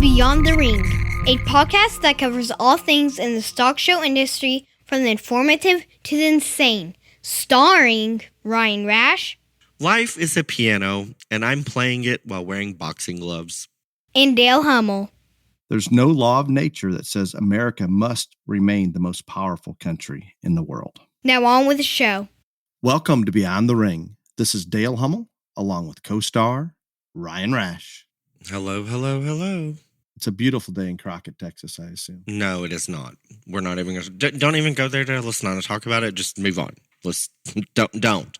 Beyond the Ring, a podcast that covers all things in the stock show industry, from the informative to the insane, starring Ryan Rash. Life is a piano, and I'm playing it while wearing boxing gloves. And Dale Hummel. There's no law of nature that says America must remain the most powerful country in the world. Now on with the show. Welcome to Beyond the Ring. This is Dale Hummel, along with co-star Ryan Rash. Hello, hello, hello. It's a beautiful day in Crockett, Texas, I assume. No, it is not. We're not even going to... Don't even go there, Dale. Let's not talk about it. Just move on. Don't.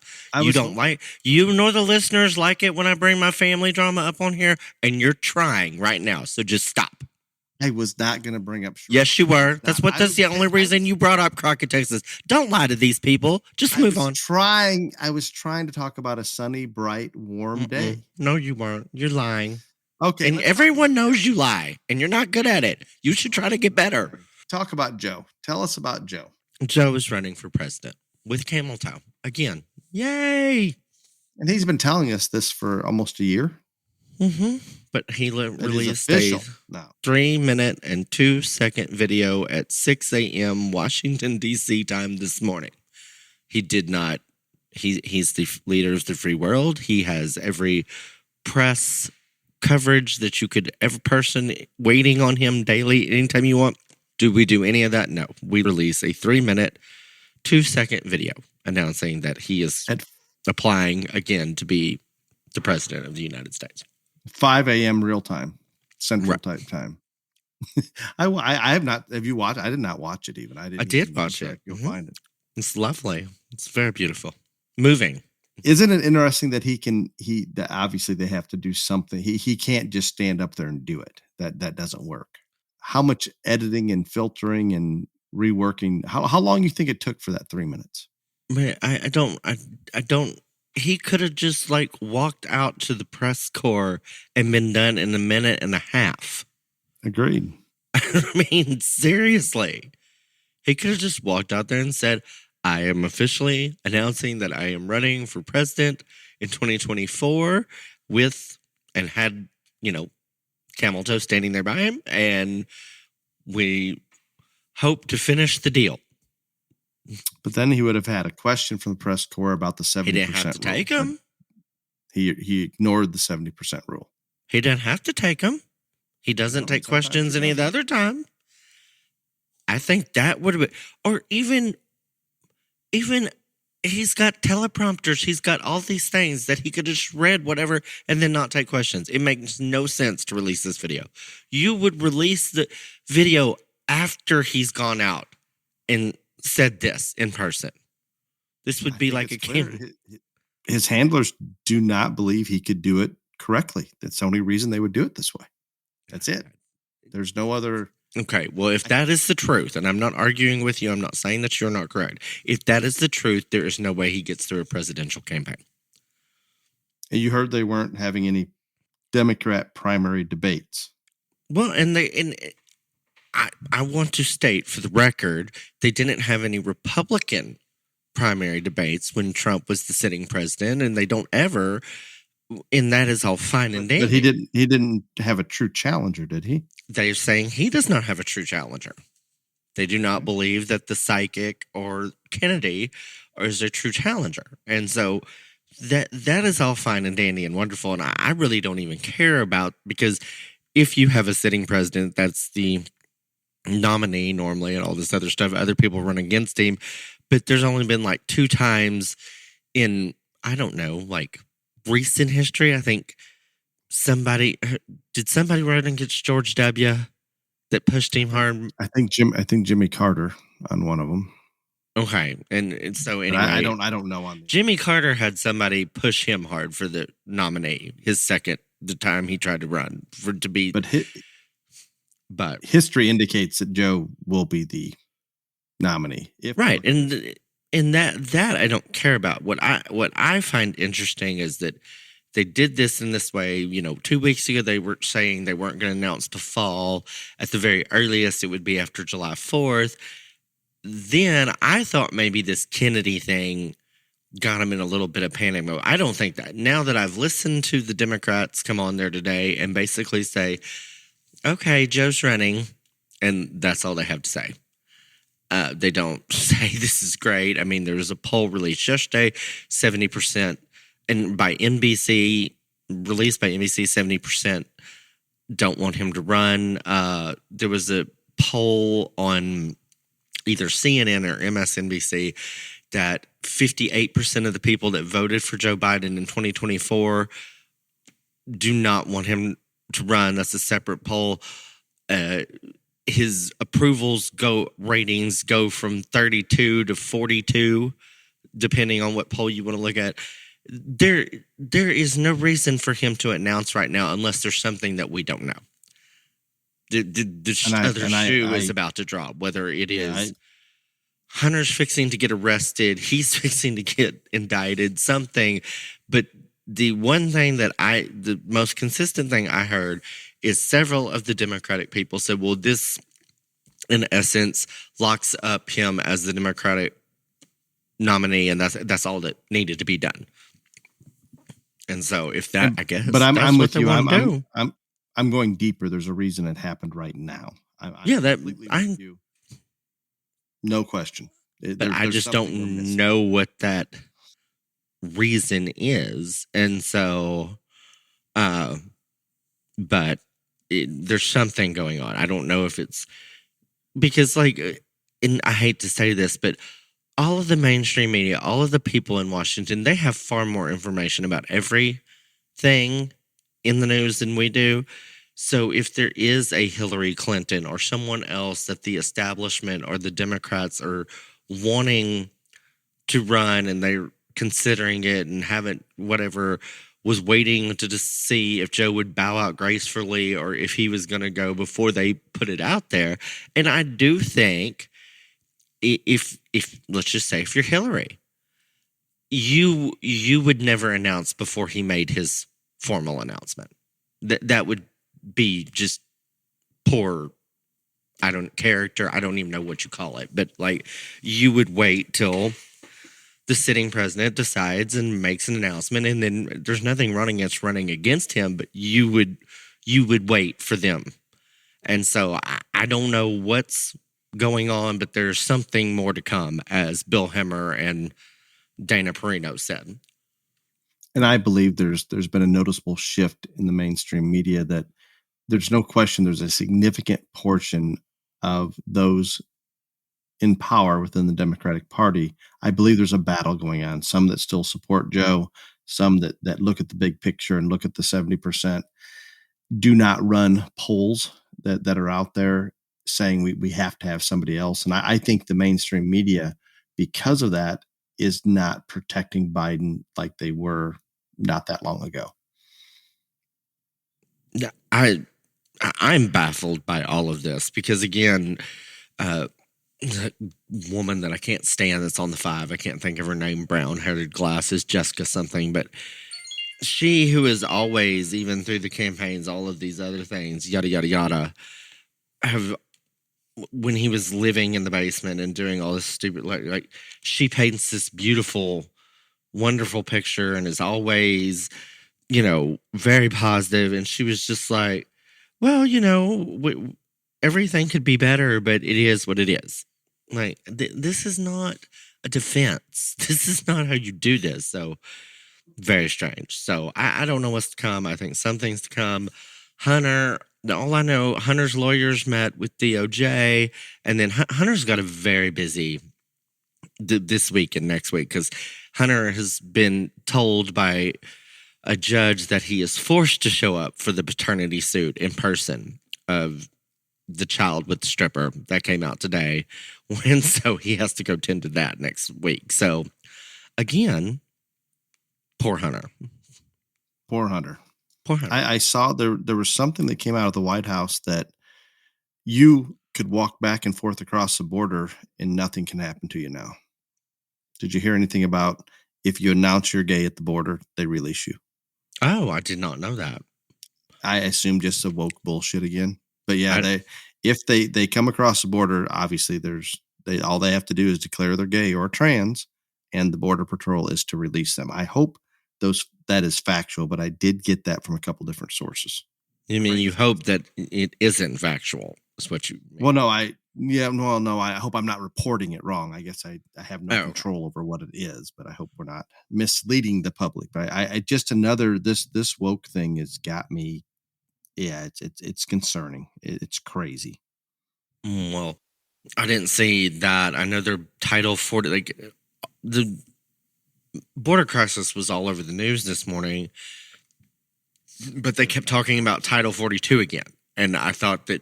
You nor the listeners like it when I bring my family drama up on here, and you're trying right now, so just stop. I was not going to bring up... Yes, you were. That's the only reason you brought up Crockett, Texas. Don't lie to these people. Just move on. I was trying to talk about a sunny, bright, warm day. No, you weren't. You're lying. Okay. And everyone knows you lie, and you're not good at it. You should try to get better. Talk about Joe. Tell us about Joe. Joe is running for president with camel toe again. Yay! And he's been telling us this for almost a year. Mm-hmm. But he released a 3-minute and 2-second video at 6 a.m. Washington, D.C. time this morning. He did not. He's the leader of the free world. He has every press coverage that you could, every person waiting on him daily, anytime you want. Do we do any of that? No. We release a 3-minute, 2-second video announcing that he is applying again to be the president of the United States. 5 a.m. real time, central type time. I have not. Have you watched? I did not watch it even. I did watch it. You'll find it. It's lovely. It's very beautiful. Moving. Isn't it interesting that that obviously they have to do something. He can't just stand up there and do it. That doesn't work. How much editing and filtering and reworking? How long you think it took for that 3 minutes? Man, I don't. He could have just walked out to the press corps and been done in a minute and a half. Agreed. I mean, seriously. He could have just walked out there and said, I am officially announcing that I am running for president in 2024 and had, Camel Toe standing there by him, and we hope to finish the deal. But then he would have had a question from the press corps about the 70% rule. He didn't have to take him. He ignored the 70% rule. He didn't have to take him. He doesn't take questions any of the other time. I think that would have been, or even he's got teleprompters. He's got all these things that he could have just read whatever and then not take questions. It makes no sense to release this video. You would release the video after he's gone out and said this in person. This would be like a game. His handlers do not believe he could do it correctly. That's the only reason they would do it this way. That's it. There's no other. Okay, well, if that is the truth, and I'm not arguing with you, I'm not saying that you're not correct. If that is the truth, there is no way he gets through a presidential campaign. And you heard they weren't having any Democrat primary debates. Well, I want to state for the record, they didn't have any Republican primary debates when Trump was the sitting president, and they don't ever, and that is all fine and dandy. But he didn't have a true challenger, did he? They're saying he does not have a true challenger. They do not believe that the psychic or Kennedy is a true challenger. And so that is all fine and dandy and wonderful, and I really don't even care about, because if you have a sitting president, that's the nominee normally and all this other stuff. Other people run against him, but there's only been 2 times in, I don't know, recent history. I think somebody run against George W. that pushed him hard. I think Jimmy Carter on one of them. Okay, and so anyway, I don't know on Jimmy Carter had somebody push him hard for the nominee. The time he tried to run to be, but history indicates that Joe will be the nominee. Right, and that I don't care about. What I find interesting is that they did this in this way. 2 weeks ago they were saying they weren't going to announce the fall. At the very earliest, it would be after July 4th. Then I thought maybe this Kennedy thing got him in a little bit of panic mode. I don't think that. Now that I've listened to the Democrats come on there today and basically say, okay, Joe's running, and that's all they have to say. They don't say this is great. I mean, there was a poll released yesterday, 70%, and by NBC, released by NBC, 70% don't want him to run. There was a poll on either CNN or MSNBC that 58% of the people that voted for Joe Biden in 2024 do not want him to run. That's a separate poll. His ratings go from 32 to 42, depending on what poll you want to look at. There is no reason for him to announce right now unless there's something that we don't know. The shoe is about to drop, whether it is Hunter's fixing to get arrested, he's fixing to get indicted, something. But the one thing the most consistent thing I heard is several of the Democratic people said, well, this, in essence, locks up him as the Democratic nominee, and that's all that needed to be done. And so, if that, I guess, but I'm with you. I'm going deeper. There's a reason it happened right now. with you. No question. But I just don't know what that reason is, and so, but there's something going on. I don't know if it's because, and I hate to say this, but all of the mainstream media, all of the people in Washington, they have far more information about everything in the news than we do. So if there is a Hillary Clinton or someone else that the establishment or the Democrats are wanting to run and they're considering it and haven't was waiting to just see if Joe would bow out gracefully or if he was going to go before they put it out there. And I do think if let's just say if you're Hillary, you would never announce before he made his formal announcement. That would be just poor, character. I don't even know what you call it, but you would wait till the sitting president decides and makes an announcement, and then there's nothing running against him, but you would wait for them. And so I don't know what's going on, but there's something more to come, as Bill Hemmer and Dana Perino said. And I believe there's been a noticeable shift in the mainstream media that there's no question there's a significant portion of those in power within the Democratic Party. I believe there's a battle going on. Some that still support Joe, some that look at the big picture and look at the 70%, do not run polls that are out there saying we have to have somebody else. And I think the mainstream media, because of that, is not protecting Biden like they were not that long ago. Yeah, I'm baffled by all of this because, again, the woman that I can't stand that's on the 5, I can't think of her name, brown-haired glasses, Jessica something, but she, who is always, even through the campaigns, all of these other things, yada, yada, yada, when he was living in the basement and doing all this stupid, she paints this beautiful, wonderful picture and is always, very positive. And she was just like, well, everything could be better, but it is what it is. This is not a defense. This is not how you do this. So very strange. So I don't know what's to come. I think something's to come. All I know, Hunter's lawyers met with DOJ, and then Hunter's got a very busy this week and next week because Hunter has been told by a judge that he is forced to show up for the paternity suit in person of the child with the stripper that came out today. And so he has to go tend to that next week. So again, poor Hunter. Poor Hunter. I saw there was something that came out of the White House that you could walk back and forth across the border and nothing can happen to you now. Did you hear anything about if you announce you're gay at the border, they release you? Oh, I did not know that. I assume just a woke bullshit again. But yeah, if they come across the border, obviously all they have to do is declare they're gay or trans, and the Border Patrol is to release them. I hope that is factual, but I did get that from a couple different sources. You mean you hope that it isn't factual? Is what you mean? Well, no, I hope I'm not reporting it wrong. I guess I have no Oh. control over what it is, but I hope we're not misleading the public. But I just another this woke thing has got me. Yeah, it's concerning. It's crazy. Well, I didn't see that. I know their Title 40, like the border crisis was all over the news this morning, but they kept talking about Title 42 again. And I thought that,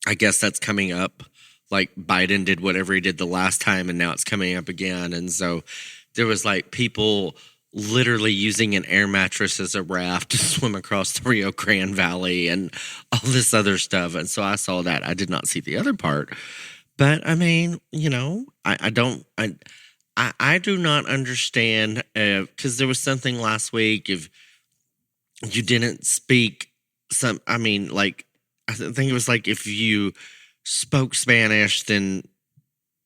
I guess that's coming up. Like Biden did whatever he did the last time, and now it's coming up again. And so there was like people literally using an air mattress as a raft to swim across the Rio Grande Valley and all this other stuff. And so I saw that. I did not see the other part. But I mean, I do not understand, because there was something last week. If you didn't speak I think it was like if you spoke Spanish, then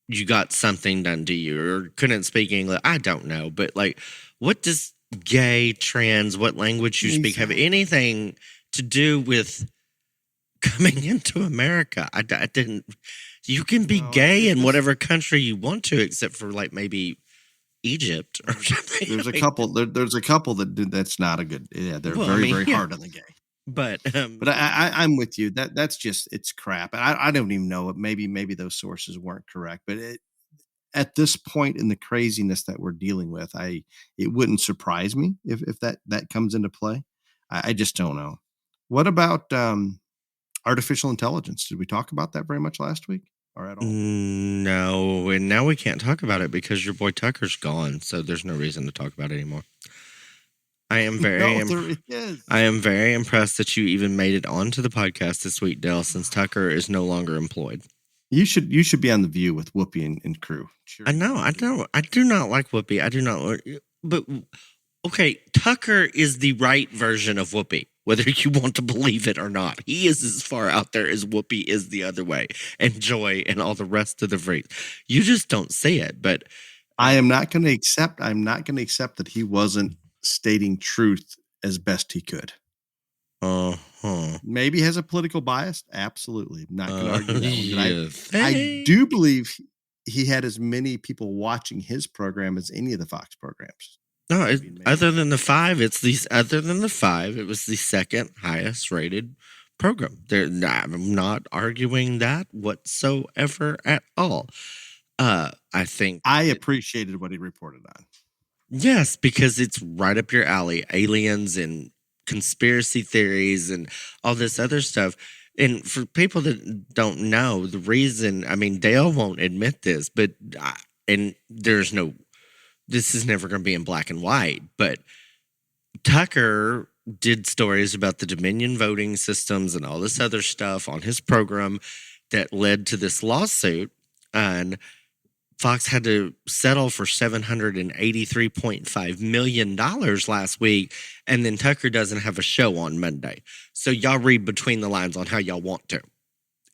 you got something done to you, or couldn't speak English. I don't know, but like, what does gay, trans, what language you speak have anything to do with coming into America? I didn't. You can be gay in whatever country you want to, except for like maybe Egypt or something. There's a couple. There's a couple that's not a good. Yeah, they're very hard on the gay. But I'm with you. That's just it's crap. And I don't even know. Maybe those sources weren't correct. But at this point in the craziness that we're dealing with, it wouldn't surprise me if that comes into play. I just don't know. What about artificial intelligence? Did we talk about that very much last week or at all? No, and now we can't talk about it because your boy Tucker's gone, so there's no reason to talk about it anymore. I am very impressed that you even made it onto the podcast this week, Dale, since Tucker is no longer employed. You should be on The View with Whoopi and crew. I know. I do not like Whoopi. I do not. But okay, Tucker is the right version of Whoopi, whether you want to believe it or not. He is as far out there as Whoopi is the other way, and Joy and all the rest of the freaks. You just don't see it. But I'm not going to accept that he wasn't stating truth as best he could. Maybe has a political bias. Absolutely. Not going to argue that one. I do believe he had as many people watching his program as any of the Fox programs. No, other than the five, it was the second highest rated program. I'm not arguing that whatsoever at all. I think I appreciated what he reported on. Yes, because it's right up your alley. Aliens and conspiracy theories and all this other stuff. And for people that don't know, the reason, Dale won't admit this, but, this is never going to be in black and white, but Tucker did stories about the Dominion voting systems and all this other stuff on his program that led to this lawsuit. And Fox had to settle for $783.5 million last week, and then Tucker doesn't have a show on Monday. So y'all read between the lines on how y'all want to,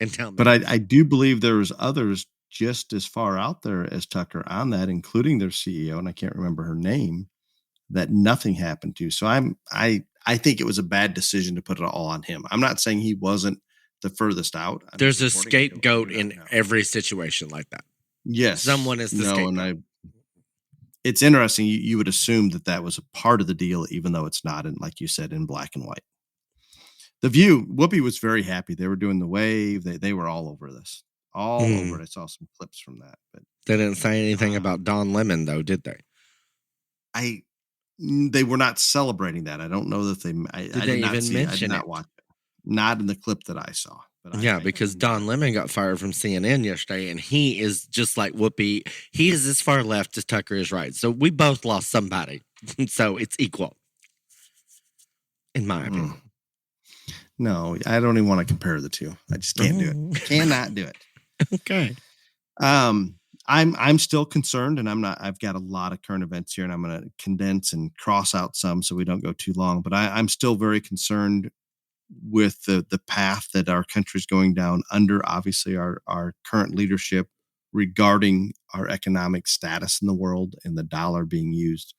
and tell me. But I do believe there was others just as far out there as Tucker on that, including their CEO, and I can't remember her name, that nothing happened to. So I think it was a bad decision to put it all on him. I'm not saying he wasn't the furthest out. There's a scapegoat in every situation like that. Yes. Someone is the scapegoat. And it's interesting. You would assume that was a part of the deal, even though it's not, in, like you said, in black and white. The View, Whoopi was very happy. They were doing the wave. They were all over this. All over it. I saw some clips from that. But they didn't say anything about Don Lemon, though, did they? They were not celebrating that. I don't know that they. I did not see. I did not watch it. Not in the clip that I saw. But because Don Lemon got fired from CNN yesterday, and he is just like Whoopi. He is as far left as Tucker is right. So we both lost somebody. So it's equal, in my opinion. No, I don't even want to compare the two. I just can't do it. Cannot do it. Okay. I'm still concerned, and I'm not. I've got a lot of current events here, and I'm going to condense and cross out some so we don't go too long. But I'm still very concerned with the path that our country is going down under, obviously, our current leadership regarding our economic status in the world and the dollar being used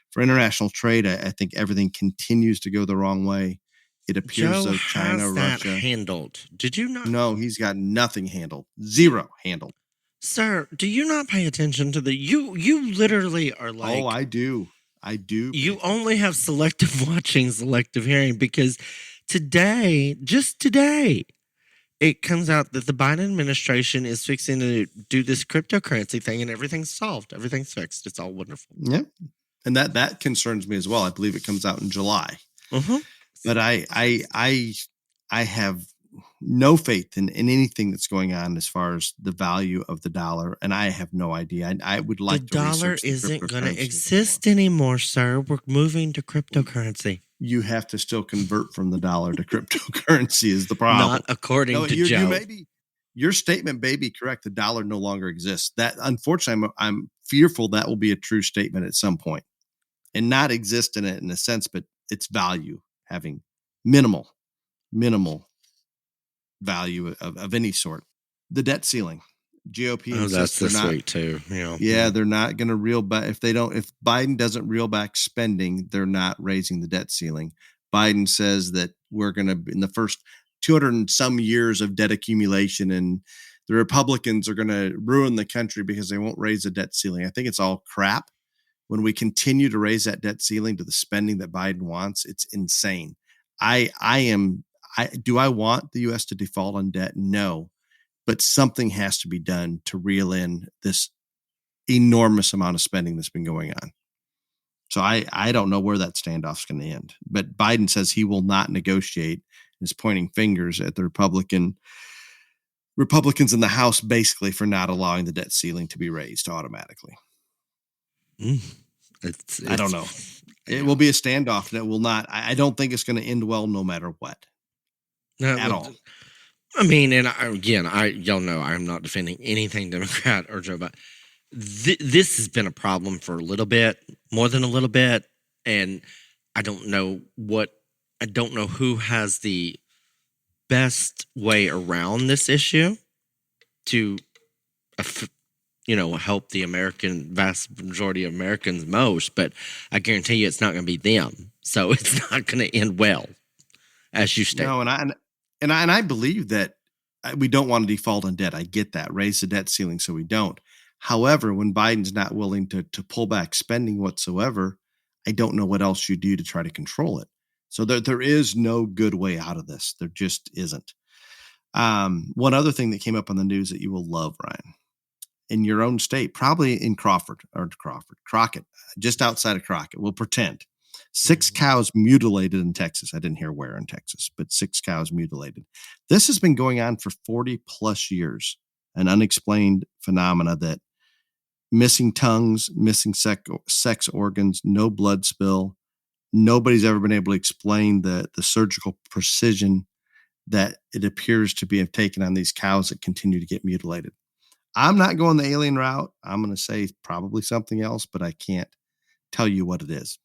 for international trade. I think everything continues to go the wrong way. It appears Joe though China, has that Russia. handled. Did you not? No, he's got nothing handled. Zero handled. Sir, do you not pay attention to the you literally are like Oh, I do. I do. pay you attention. only have selective watching, selective hearing because just today, it comes out that the Biden administration is fixing to do this cryptocurrency thing and everything's solved. Everything's fixed. It's all wonderful. Yep. And that concerns me as well. I believe it comes out in July. Uh-huh. But I have no faith in anything that's going on as far as the value of the dollar, and I have no idea. I would like The to dollar research the isn't going cryptocurrency a to bit exist more. anymore, sir. We're moving to cryptocurrency. You have to still convert from the dollar to cryptocurrency is the problem. Not according No, to you Joe. may be, your statement may be correct. The dollar no longer exists. That unfortunately, I'm fearful that will be a true statement at some point, and not exist in it in a sense, but its value having minimal value of any sort. The debt ceiling, GOP Oh, insists that's they're this not. week too. Yeah, they're not going to reel back if Biden doesn't reel back spending, they're not raising the debt ceiling. Biden says that we're going to in the first 200 and some years of debt accumulation, and the Republicans are going to ruin the country because they won't raise the debt ceiling. I think it's all crap. When we continue to raise that debt ceiling to the spending that Biden wants, it's insane. Do I want the U.S. to default on debt? No, but something has to be done to reel in this enormous amount of spending that's been going on. So I don't know where that standoff's going to end. But Biden says he will not negotiate, is pointing fingers at the Republicans in the House basically for not allowing the debt ceiling to be raised automatically. I don't know. It will be a standoff that will not. I don't think it's going to end well, no matter what. At all. I mean, and y'all know I'm not defending anything Democrat or Joe Biden. This has been a problem for a little bit, more than a little bit, and I don't know who has the best way around this issue to, help the vast majority of Americans most, but I guarantee you it's not going to be them. So it's not going to end well, as you state. No, and I believe that we don't want to default on debt. I get that. Raise the debt ceiling so we don't. However, when Biden's not willing to pull back spending whatsoever, I don't know what else you do to try to control it. So there is no good way out of this. There just isn't. One other thing that came up on the news that you will love, Ryan, in your own state, probably in Crockett, just outside of Crockett. We'll pretend 6 cows mutilated in Texas. I didn't hear where in Texas, but 6 cows mutilated. This has been going on for 40 plus years, an unexplained phenomena that missing tongues, missing sex organs, no blood spill. Nobody's ever been able to explain the surgical precision that it appears to be taken on these cows that continue to get mutilated. I'm not going the alien route. I'm going to say probably something else, but I can't tell you what it is.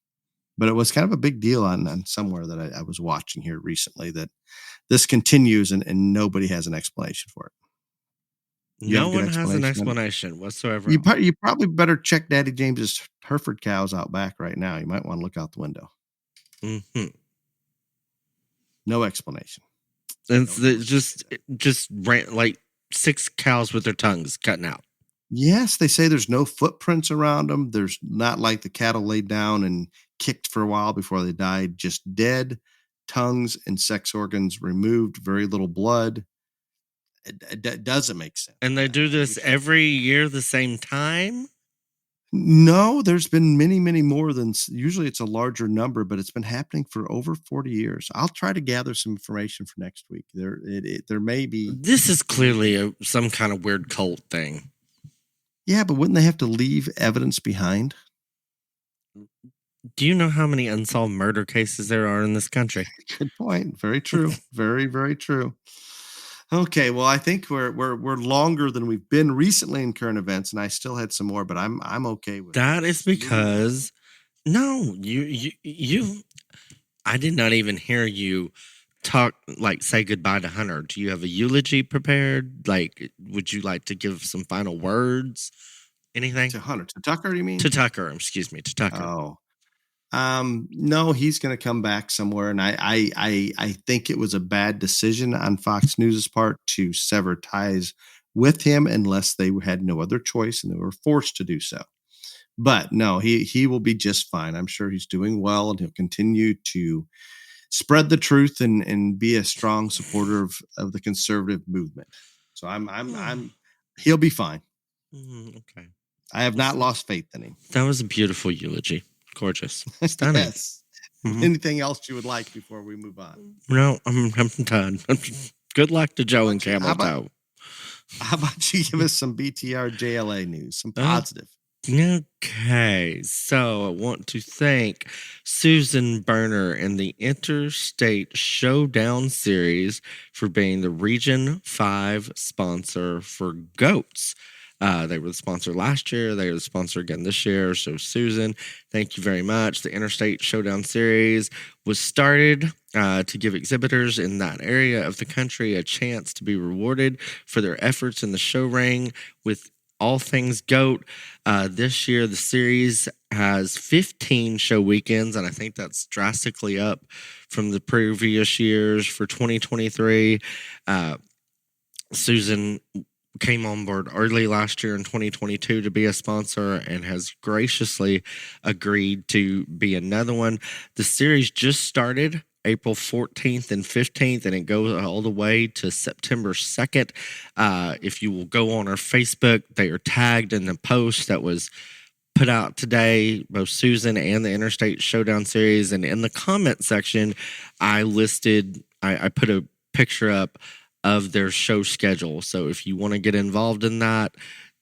But it was kind of a big deal on somewhere that I was watching here recently that this continues and nobody has an explanation for it. No one has an explanation whatsoever. You probably better check Daddy James's Hereford cows out back right now. You might want to look out the window. Mm-hmm. No explanation. It's just ran like 6 cows with their tongues cutting out. Yes, they say there's no footprints around them. There's not like the cattle laid down and kicked for a while before they died. Just dead, tongues and sex organs removed, very little blood. It doesn't make sense. And they do this every year the same time? No, there's been many, many more than usually. It's a larger number, but it's been happening for over 40 years. I'll try to gather some information for next week. There may be. This is clearly some kind of weird cult thing. Yeah, but wouldn't they have to leave evidence behind? Do you know how many unsolved murder cases there are in this country? Good point. Very true. Very, very true. Okay, well, I think we're longer than we've been recently in current events, and I still had some more, but I'm okay with that. Is because no, you. I did not even hear you say goodbye to Hunter. Do you have a eulogy prepared? Like, would you like to give some final words? Anything to Hunter, to Tucker? You mean to Tucker? Excuse me, to Tucker. Oh, No, he's going to come back somewhere, and I think it was a bad decision on Fox News's part to sever ties with him unless they had no other choice and they were forced to do so. But no, he will be just fine. I'm sure he's doing well, and he'll continue to spread the truth and be a strong supporter of the conservative movement. So I'm he'll be fine. Okay. I have not lost faith in him. That was a beautiful eulogy. Gorgeous. Stunning. Yes. Anything else you would like before we move on? No, I'm done. Good luck to Joe and Camel Toe. How about you give us some BTR JLA news, some positive? Okay, so I want to thank Susan Berner and the Interstate Showdown Series for being the Region 5 sponsor for goats. They were the sponsor last year. They are the sponsor again this year. So, Susan, thank you very much. The Interstate Showdown Series was started to give exhibitors in that area of the country a chance to be rewarded for their efforts in the show ring with all things goat. This year, the series has 15 show weekends, and I think that's drastically up from the previous years for 2023. Susan came on board early last year in 2022 to be a sponsor and has graciously agreed to be another one. The series just started April 14th and 15th, and it goes all the way to September 2nd. If you will go on our Facebook, they are tagged in the post that was put out today, both Susan and the Interstate Showdown Series. And in the comment section, I put a picture up of their show schedule. So if you want to get involved in that,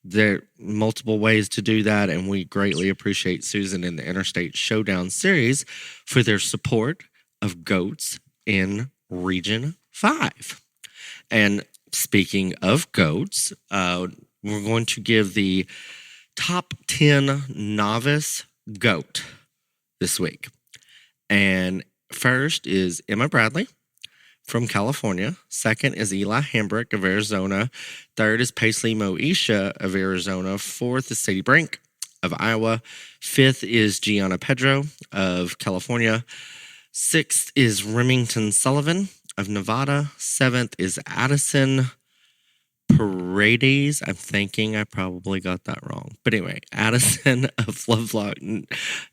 there are multiple ways to do that. And we greatly appreciate Susan and the Interstate Showdown Series for their support of goats in Region 5. And speaking of goats, we're going to give the top 10 novice goat this week. And first is Emma Bradley from California. Second is Eli Hambrick of Arizona. Third is Paisley Moesha of Arizona. Fourth is Sadie Brink of Iowa. Fifth is Gianna Pedro of California. Sixth is Remington Sullivan of Nevada. Seventh is Addison Paredes. I'm thinking I probably got that wrong. But anyway, Addison of Lovelock,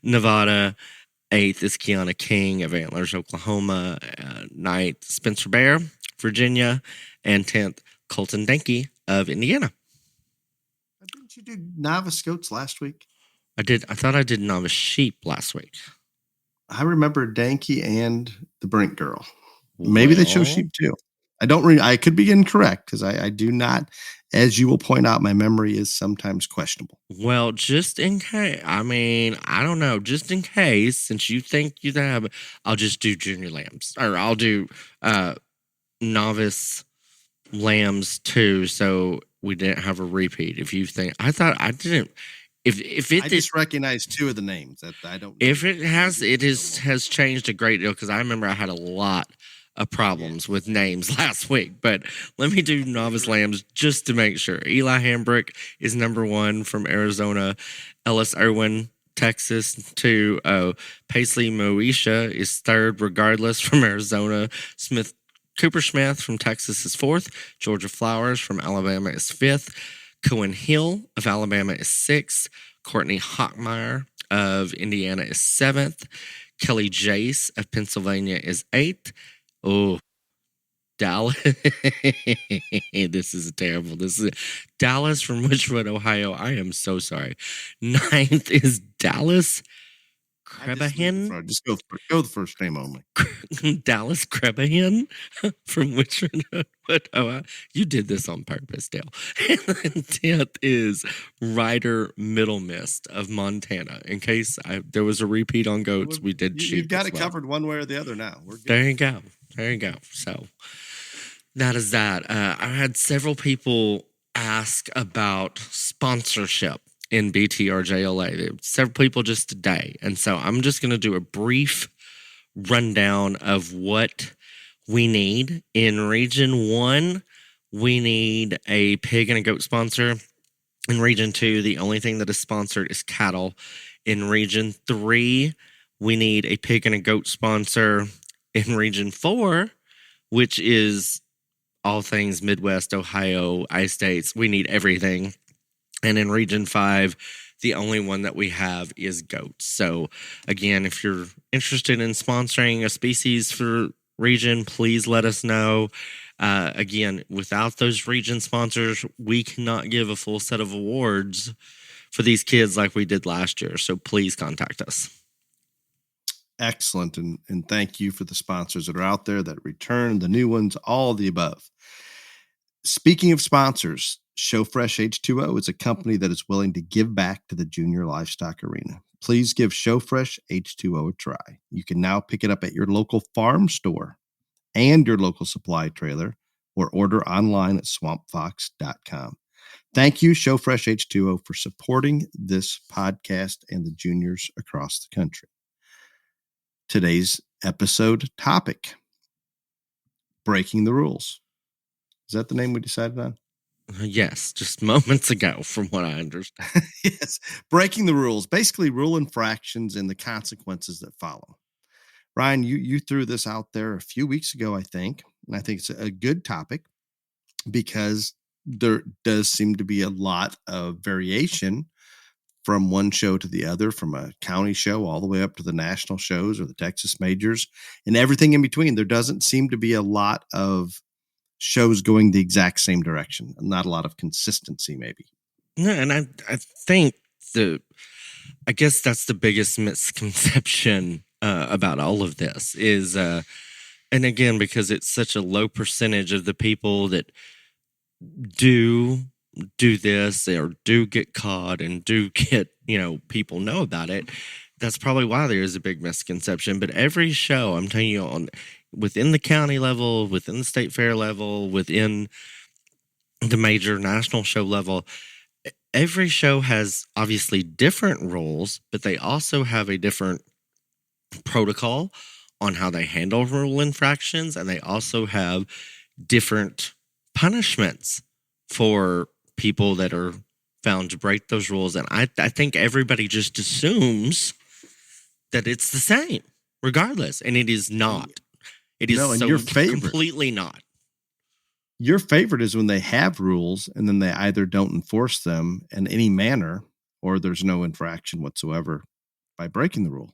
Nevada. Eighth is Kiana King of Antlers, Oklahoma. Ninth, Spencer Bear, Virginia. And 10th, Colton Danke of Indiana. Didn't you do novice goats last week? I did. I thought I did novice sheep last week. I remember Danke and the Brink girl. Maybe they show sheep too. I don't. I could be incorrect because I do not. As you will point out, my memory is sometimes questionable. Well, just in case, I mean, I don't know. Just in case, since you think you have, I'll just do junior lambs, or I'll do novice lambs too. So we didn't have a repeat. If you think, I thought I didn't. If it I just recognize two of the names that I don't. If it has changed a great deal because I remember I had a lot of problems with names last week, but let me do novice lambs just to make sure. Eli Hambrick is number 1 from Arizona. Ellis Irwin, Texas, 2. Paisley Moesha is 3rd, regardless, from Arizona. Cooper Smith from Texas is 4th. Georgia Flowers from Alabama is 5th. Cohen Hill of Alabama is 6th. Courtney Hockmeyer of Indiana is 7th. Kelly Jace of Pennsylvania is 8th. Oh, Dallas. This is terrible. This is Dallas from Richwood, Ohio. I am so sorry. 9th is Dallas Krebahin. Just go the first name only. Dallas Krebahin from Richwood, Ohio. You did this on purpose, Dale. And then 10th is Ryder Middle Mist of Montana. In case there was a repeat on goats, we did sheep. You've got it covered one way or the other now. We're good. There you go. There you go. So that is that. I had several people ask about sponsorship in BTRJLA. Several people just today. And so I'm just going to do a brief rundown of what we need. In Region 1, we need a pig and a goat sponsor. In Region 2, the only thing that is sponsored is cattle. In Region 3, We need a pig and a goat sponsor in Region 4, which is all things Midwest, Ohio, I-States. We need everything. And in Region 5, the only one that we have is goats. So, again, if you're interested in sponsoring a species for region, please let us know. Again, without those region sponsors, we cannot give a full set of awards for these kids like we did last year. So please contact us. Excellent. And thank you for the sponsors that are out there that return, the new ones, all of the above. Speaking of sponsors, ShowFresh H2O is a company that is willing to give back to the junior livestock arena. Please give ShowFresh H2O a try. You can now pick it up at your local farm store and your local supply trailer, or order online at swampfox.com. Thank you, ShowFresh H2O, for supporting this podcast and the juniors across the country. Today's episode topic: breaking the rules. Is that the name we decided on? Yes, just moments ago, from what I understand. Yes, breaking the rules, basically rule infractions and the consequences that follow. Ryan, you threw this out there a few weeks ago, I think, and I think it's a good topic because there does seem to be a lot of variation from one show to the other, from a county show all the way up to the national shows or the Texas majors and everything in between. There doesn't seem to be a lot of shows going the exact same direction, not a lot of consistency, maybe. No, and I think I guess that's the biggest misconception about all of this is, and again, because it's such a low percentage of the people that do this or do get caught and do get, people know about it. That's probably why there is a big misconception. But every show, I'm telling you, within the county level, within the state fair level, within the major national show level, every show has obviously different rules, but they also have a different protocol on how they handle rule infractions, and they also have different punishments for people that are found to break those rules. And I think everybody just assumes that it's the same, regardless, and it is not. It is and your favorite, completely not. Your favorite is when they have rules and then they either don't enforce them in any manner or there's no infraction whatsoever by breaking the rule.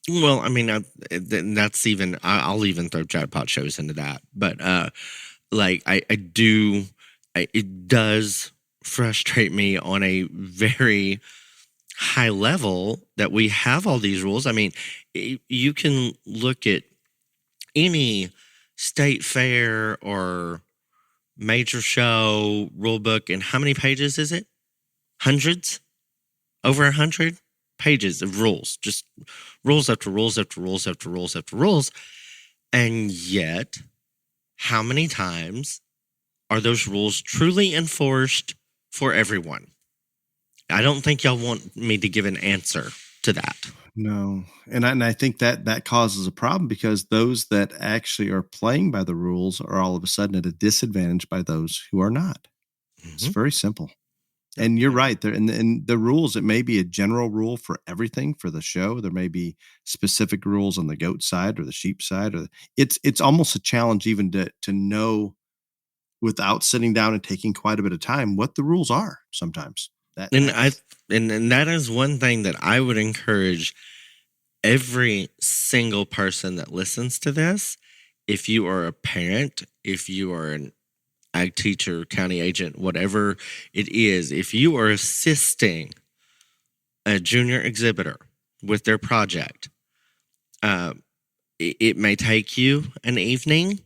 Well, I mean, that's even, I'll even throw jackpot shows into that. But it does frustrate me on a very high level that we have all these rules. I mean, you can look at any state fair or major show rule book, and how many pages is it? Hundreds? Over 100 pages of rules. Just rules after rules after rules after rules after rules. And yet, how many times are those rules truly enforced for everyone? I don't think y'all want me to give an answer to that. No. And I think that causes a problem because those that actually are playing by the rules are all of a sudden at a disadvantage by those who are not. Mm-hmm. It's very simple. And you're right. There in the rules, it may be a general rule for everything for the show. There may be specific rules on the goat side or the sheep side, or it's almost a challenge even to know without sitting down and taking quite a bit of time what the rules are sometimes. And that is one thing that I would encourage every single person that listens to this. If you are a parent, if you are an ag teacher, county agent, whatever it is, if you are assisting a junior exhibitor with their project, it may take you an evening,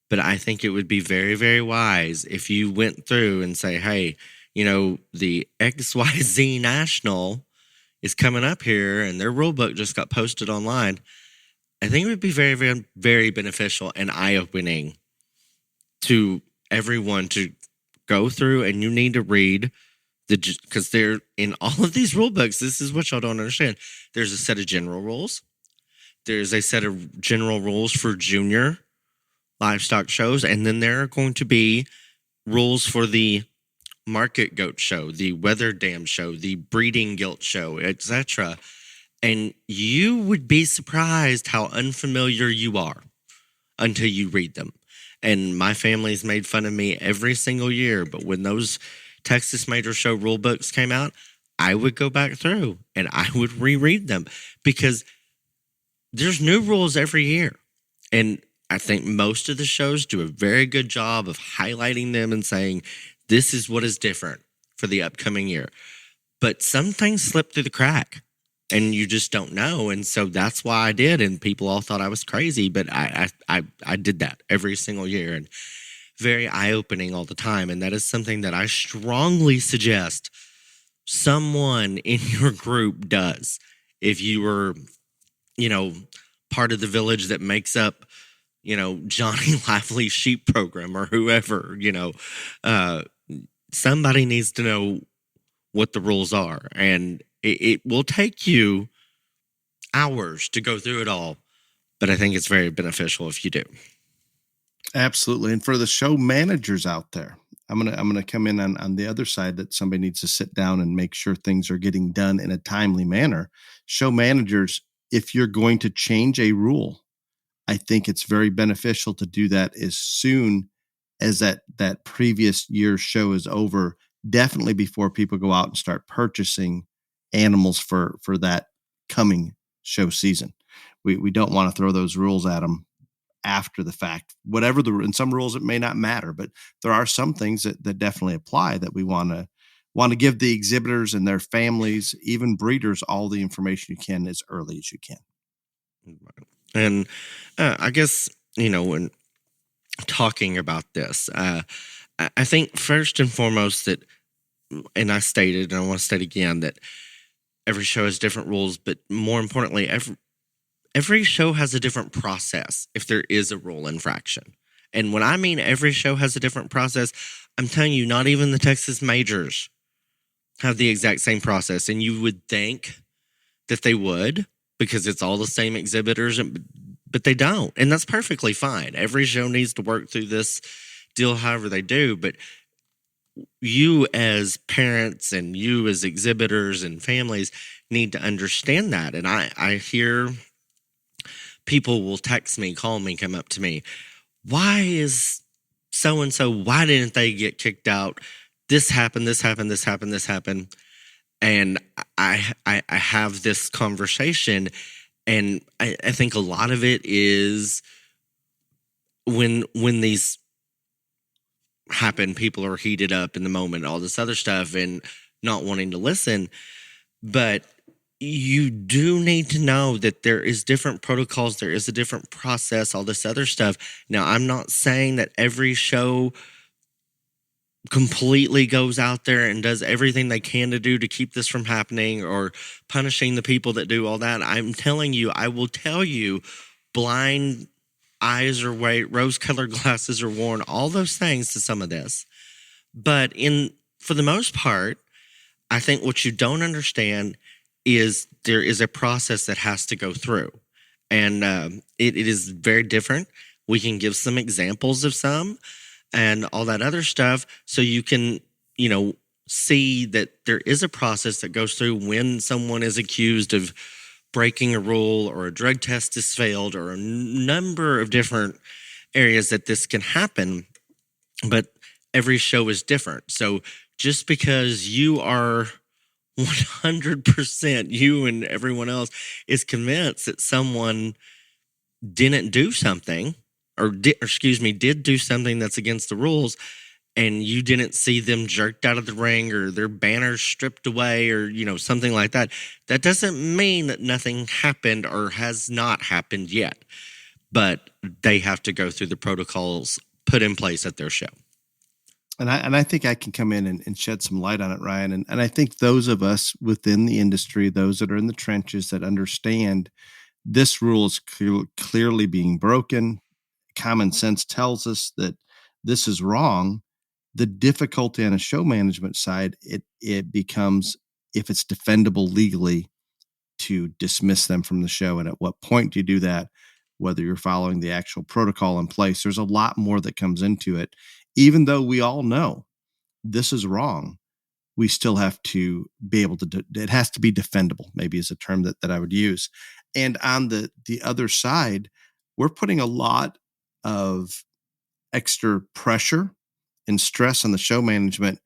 but I think it would be very, very wise if you went through and say, hey, the XYZ National is coming up here and their rule book just got posted online. I think it would be very, very, very beneficial and eye-opening to everyone to go through, and you need to read because they're in all of these rule books. This is what y'all don't understand. There's a set of general rules. There's a set of general rules for junior livestock shows, and then there are going to be rules for the market goat show, the weather dam show, the breeding gilt show, etc. And you would be surprised how unfamiliar you are until you read them. And my family's made fun of me every single year, but when those Texas Major Show rule books came out, I would go back through and I would reread them because there's new rules every year. And I think most of the shows do a very good job of highlighting them and saying, this is what is different for the upcoming year. But some things slip through the crack and you just don't know. And so that's why I did. And people all thought I was crazy, but I did that every single year and very eye-opening all the time. And that is something that I strongly suggest someone in your group does. If you were, part of the village that makes up, Johnny Lively's sheep program or whoever, somebody needs to know what the rules are. And it will take you hours to go through it all, but I think it's very beneficial if you do. Absolutely. And for the show managers out there, I'm gonna come in on the other side that somebody needs to sit down and make sure things are getting done in a timely manner. Show managers, if you're going to change a rule, I think it's very beneficial to do that as soon as that previous year's show is over, definitely before people go out and start purchasing animals for that coming show season. We don't want to throw those rules at them after the fact. Whatever in some rules it may not matter, but there are some things that definitely apply that we want to give the exhibitors and their families, even breeders, all the information you can as early as you can. And I guess, when talking about this, I think first and foremost that, and I stated, and I want to state again, that every show has different rules, but more importantly, every show has a different process if there is a rule infraction. And when I mean every show has a different process, I'm telling you, not even the Texas Majors have the exact same process. And you would think that they would because it's all the same exhibitors, but they don't. And that's perfectly fine. Every show needs to work through this deal however they do. But you as parents and you as exhibitors and families need to understand that. And I hear people will text me, call me, come up to me. Why is so-and-so, why didn't they get kicked out? This happened, this happened, this happened, this happened. And I have this conversation, and I think a lot of it is when these happen, people are heated up in the moment, all this other stuff, and not wanting to listen. But you do need to know that there is different protocols, there is a different process, all this other stuff. Now, I'm not saying that every show completely goes out there and does everything they can to do to keep this from happening or punishing the people that do all that. I'm telling you, I will tell you, blind eyes are white, rose-colored glasses are worn, all those things to some of this. But for the most part, I think what you don't understand is there is a process that has to go through. And it is very different. We can give some examples of some and all that other stuff so you can, see that there is a process that goes through when someone is accused of breaking a rule or a drug test has failed or a number of different areas that this can happen. But every show is different. So just because you are 100%, you and everyone else is convinced that someone didn't do something did do something that's against the rules, and you didn't see them jerked out of the ring or their banners stripped away or, something like that, that doesn't mean that nothing happened or has not happened yet. But they have to go through the protocols put in place at their show. And I think I can come in and shed some light on it, Ryan. And I think those of us within the industry, those that are in the trenches that understand this rule is clearly being broken. Common sense tells us that this is wrong. The difficulty on a show management side, it becomes, if it's defendable legally, to dismiss them from the show. And at what point do you do that? Whether you're following the actual protocol in place, there's a lot more that comes into it. Even though we all know this is wrong, we still have to be able to, it has to be defendable, maybe is a term that I would use. And on the other side, we're putting a lot of extra pressure and stress on the show management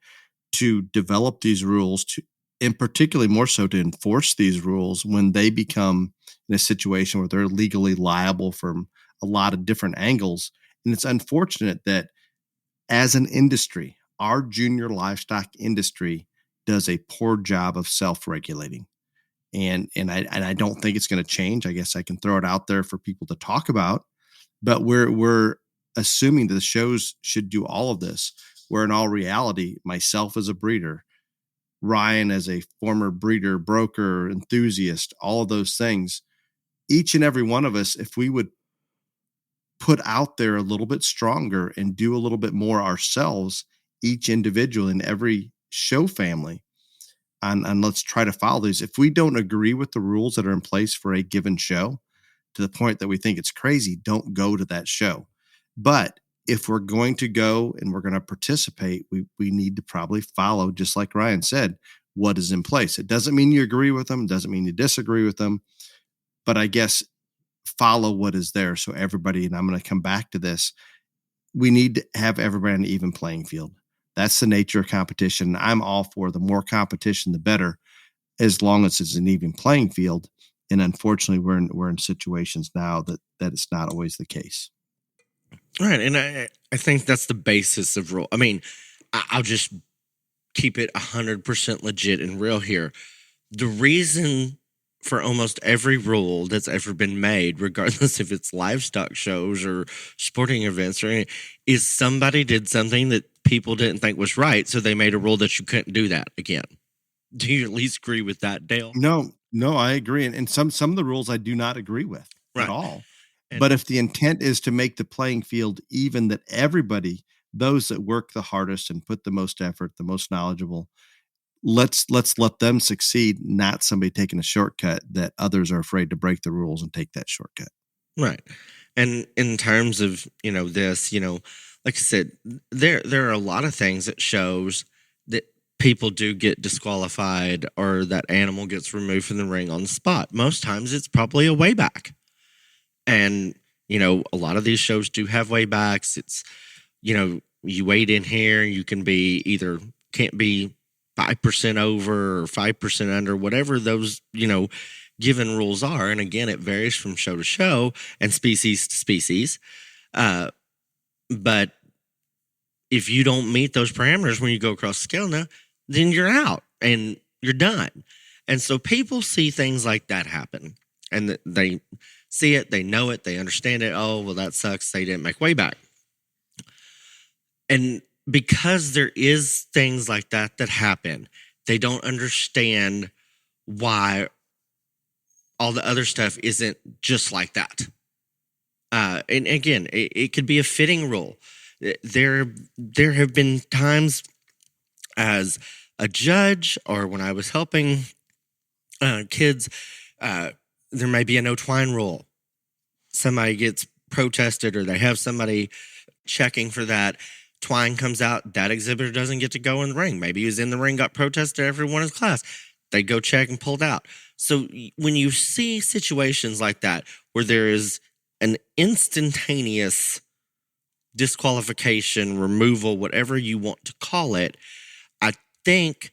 to develop these rules, to, and particularly more so to enforce these rules when they become in a situation where they're legally liable from a lot of different angles. And it's unfortunate that as an industry, our junior livestock industry does a poor job of self-regulating. And I don't think it's going to change. I guess I can throw it out there for people to talk about, but we're assuming that the shows should do all of this, where in all reality, myself as a breeder, Ryan as a former breeder, broker, enthusiast, all of those things, each and every one of us, if we would put out there a little bit stronger and do a little bit more ourselves, each individual in every show family, and let's try to follow these. If we don't agree with the rules that are in place for a given show to the point that we think it's crazy, don't go to that show. But if we're going to go and we're going to participate, we need to probably follow, just like Ryan said, what is in place. It doesn't mean you agree with them, doesn't mean you disagree with them, but I guess follow what is there. So everybody, and I'm going to come back to this, we need to have everybody on an even playing field. That's the nature of competition. I'm all for the more competition, the better, as long as it's an even playing field. And unfortunately, we're in situations now that it's not always the case. Right. And I think that's the basis of rule. I mean, I'll just keep it 100% legit and real here. The reason for almost every rule that's ever been made, regardless if it's livestock shows or sporting events or anything, is somebody did something that people didn't think was right, so they made a rule that you couldn't do that again. Do you at least agree with that, Dale? No, I agree. And some of the rules I do not agree with at all. But if the intent is to make the playing field even, that everybody, those that work the hardest and put the most effort, the most knowledgeable, let's let them succeed, not somebody taking a shortcut that others are afraid to break the rules and take that shortcut. Right. And in terms of, this, like I said, there are a lot of things that shows that people do get disqualified or that animal gets removed from the ring on the spot. Most times it's probably a way back. And, a lot of these shows do have way backs. It's, you wait in here, you can be can't be 5% over or 5% under, whatever those, given rules are. And again, it varies from show to show and species to species. But if you don't meet those parameters when you go across the scale now, then you're out and you're done. And so people see things like that happen and they see it, they know it, they understand it. Oh, well, that sucks. They didn't make way back. And because there is things like that happen, they don't understand why all the other stuff isn't just like that. And again, it could be a fitting rule. There have been times as a judge or when I was helping kids, there may be a no twine rule. Somebody gets protested or they have somebody checking for that. Twine comes out, that exhibitor doesn't get to go in the ring. Maybe he was in the ring, got protested, everyone in his class. They go check and pulled out. So when you see situations like that, where there is an instantaneous disqualification, removal, whatever you want to call it, I think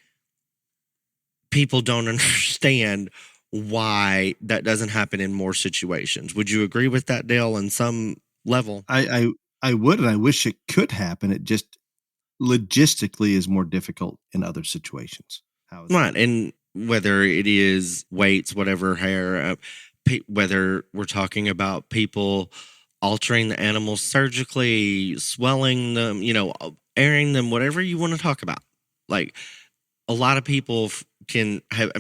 people don't understand why that doesn't happen in more situations. Would you agree with that, Dale, on some level? I would, and I wish it could happen. It just logistically is more difficult in other situations. Right, and whether it is weights, whatever, hair, whether we're talking about people altering the animals surgically, swelling them, airing them, whatever you want to talk about. Like, a lot of people can have,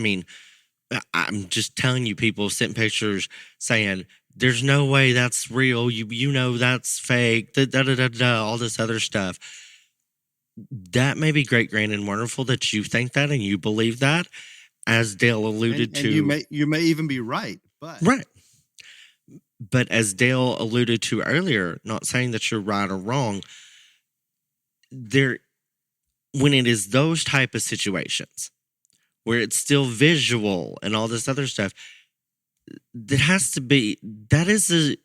I'm just telling you, people sent pictures saying, there's no way that's real. That's fake, all this other stuff. That may be great, grand, and wonderful that you think that and you believe that, as Dale alluded to. You may even be right, but right. But as Dale alluded to earlier, not saying that you're right or wrong, there when it is those type of situations where it's still visual and all this other stuff, that is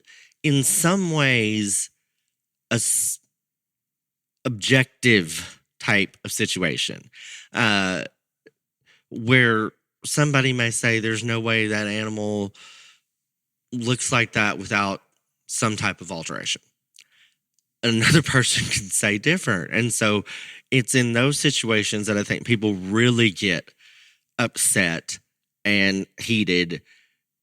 in some ways objective type of situation, where somebody may say there's no way that animal looks like that without some type of alteration. Another person can say different. And so it's in those situations that I think people really get upset and heated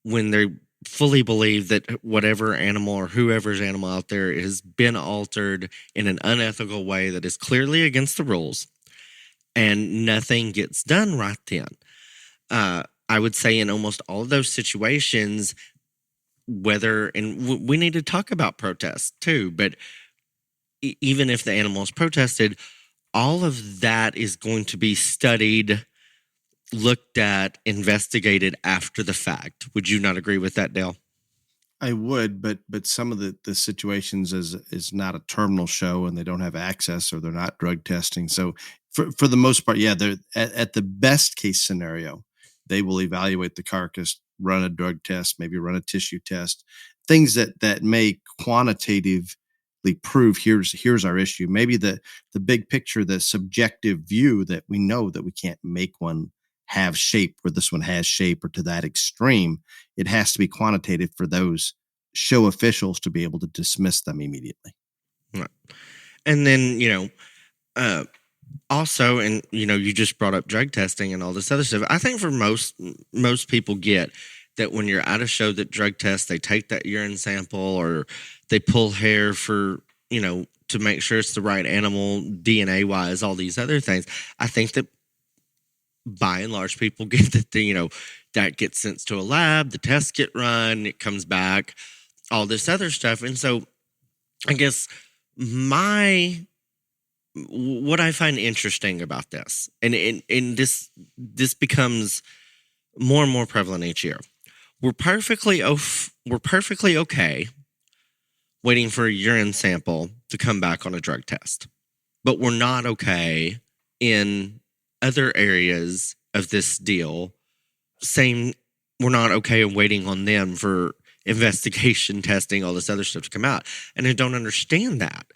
when they fully believe that whatever animal or whoever's animal out there has been altered in an unethical way that is clearly against the rules, and nothing gets done right then. I would say in almost all of those situations, we need to talk about protests too, but even if the animal is protested, all of that is going to be studied, looked at, investigated after the fact. Would you not agree with that, Dale? I would, but some of the situations is not a terminal show and they don't have access or they're not drug testing. So for the most part, yeah, they're at the best case scenario, they will evaluate the carcass, run a drug test, maybe run a tissue test, things that may quantitatively prove here's our issue. Maybe the big picture, the subjective view that we know that we can't make one have shape where this one has shape or to that extreme. It has to be quantitative for those show officials to be able to dismiss them immediately. Right. And then, also, and you just brought up drug testing and all this other stuff. I think for most people get that when you're at a show that drug tests, they take that urine sample or they pull hair for, to make sure it's the right animal, DNA wise, all these other things. I think that by and large, people get that, that gets sent to a lab, the tests get run, it comes back, all this other stuff. And so I guess what I find interesting about this, and this becomes more and more prevalent each year. We're perfectly okay waiting for a urine sample to come back on a drug test, but we're not okay in other areas of this deal, saying we're not okay and waiting on them for investigation, testing, all this other stuff to come out. And I don't understand that.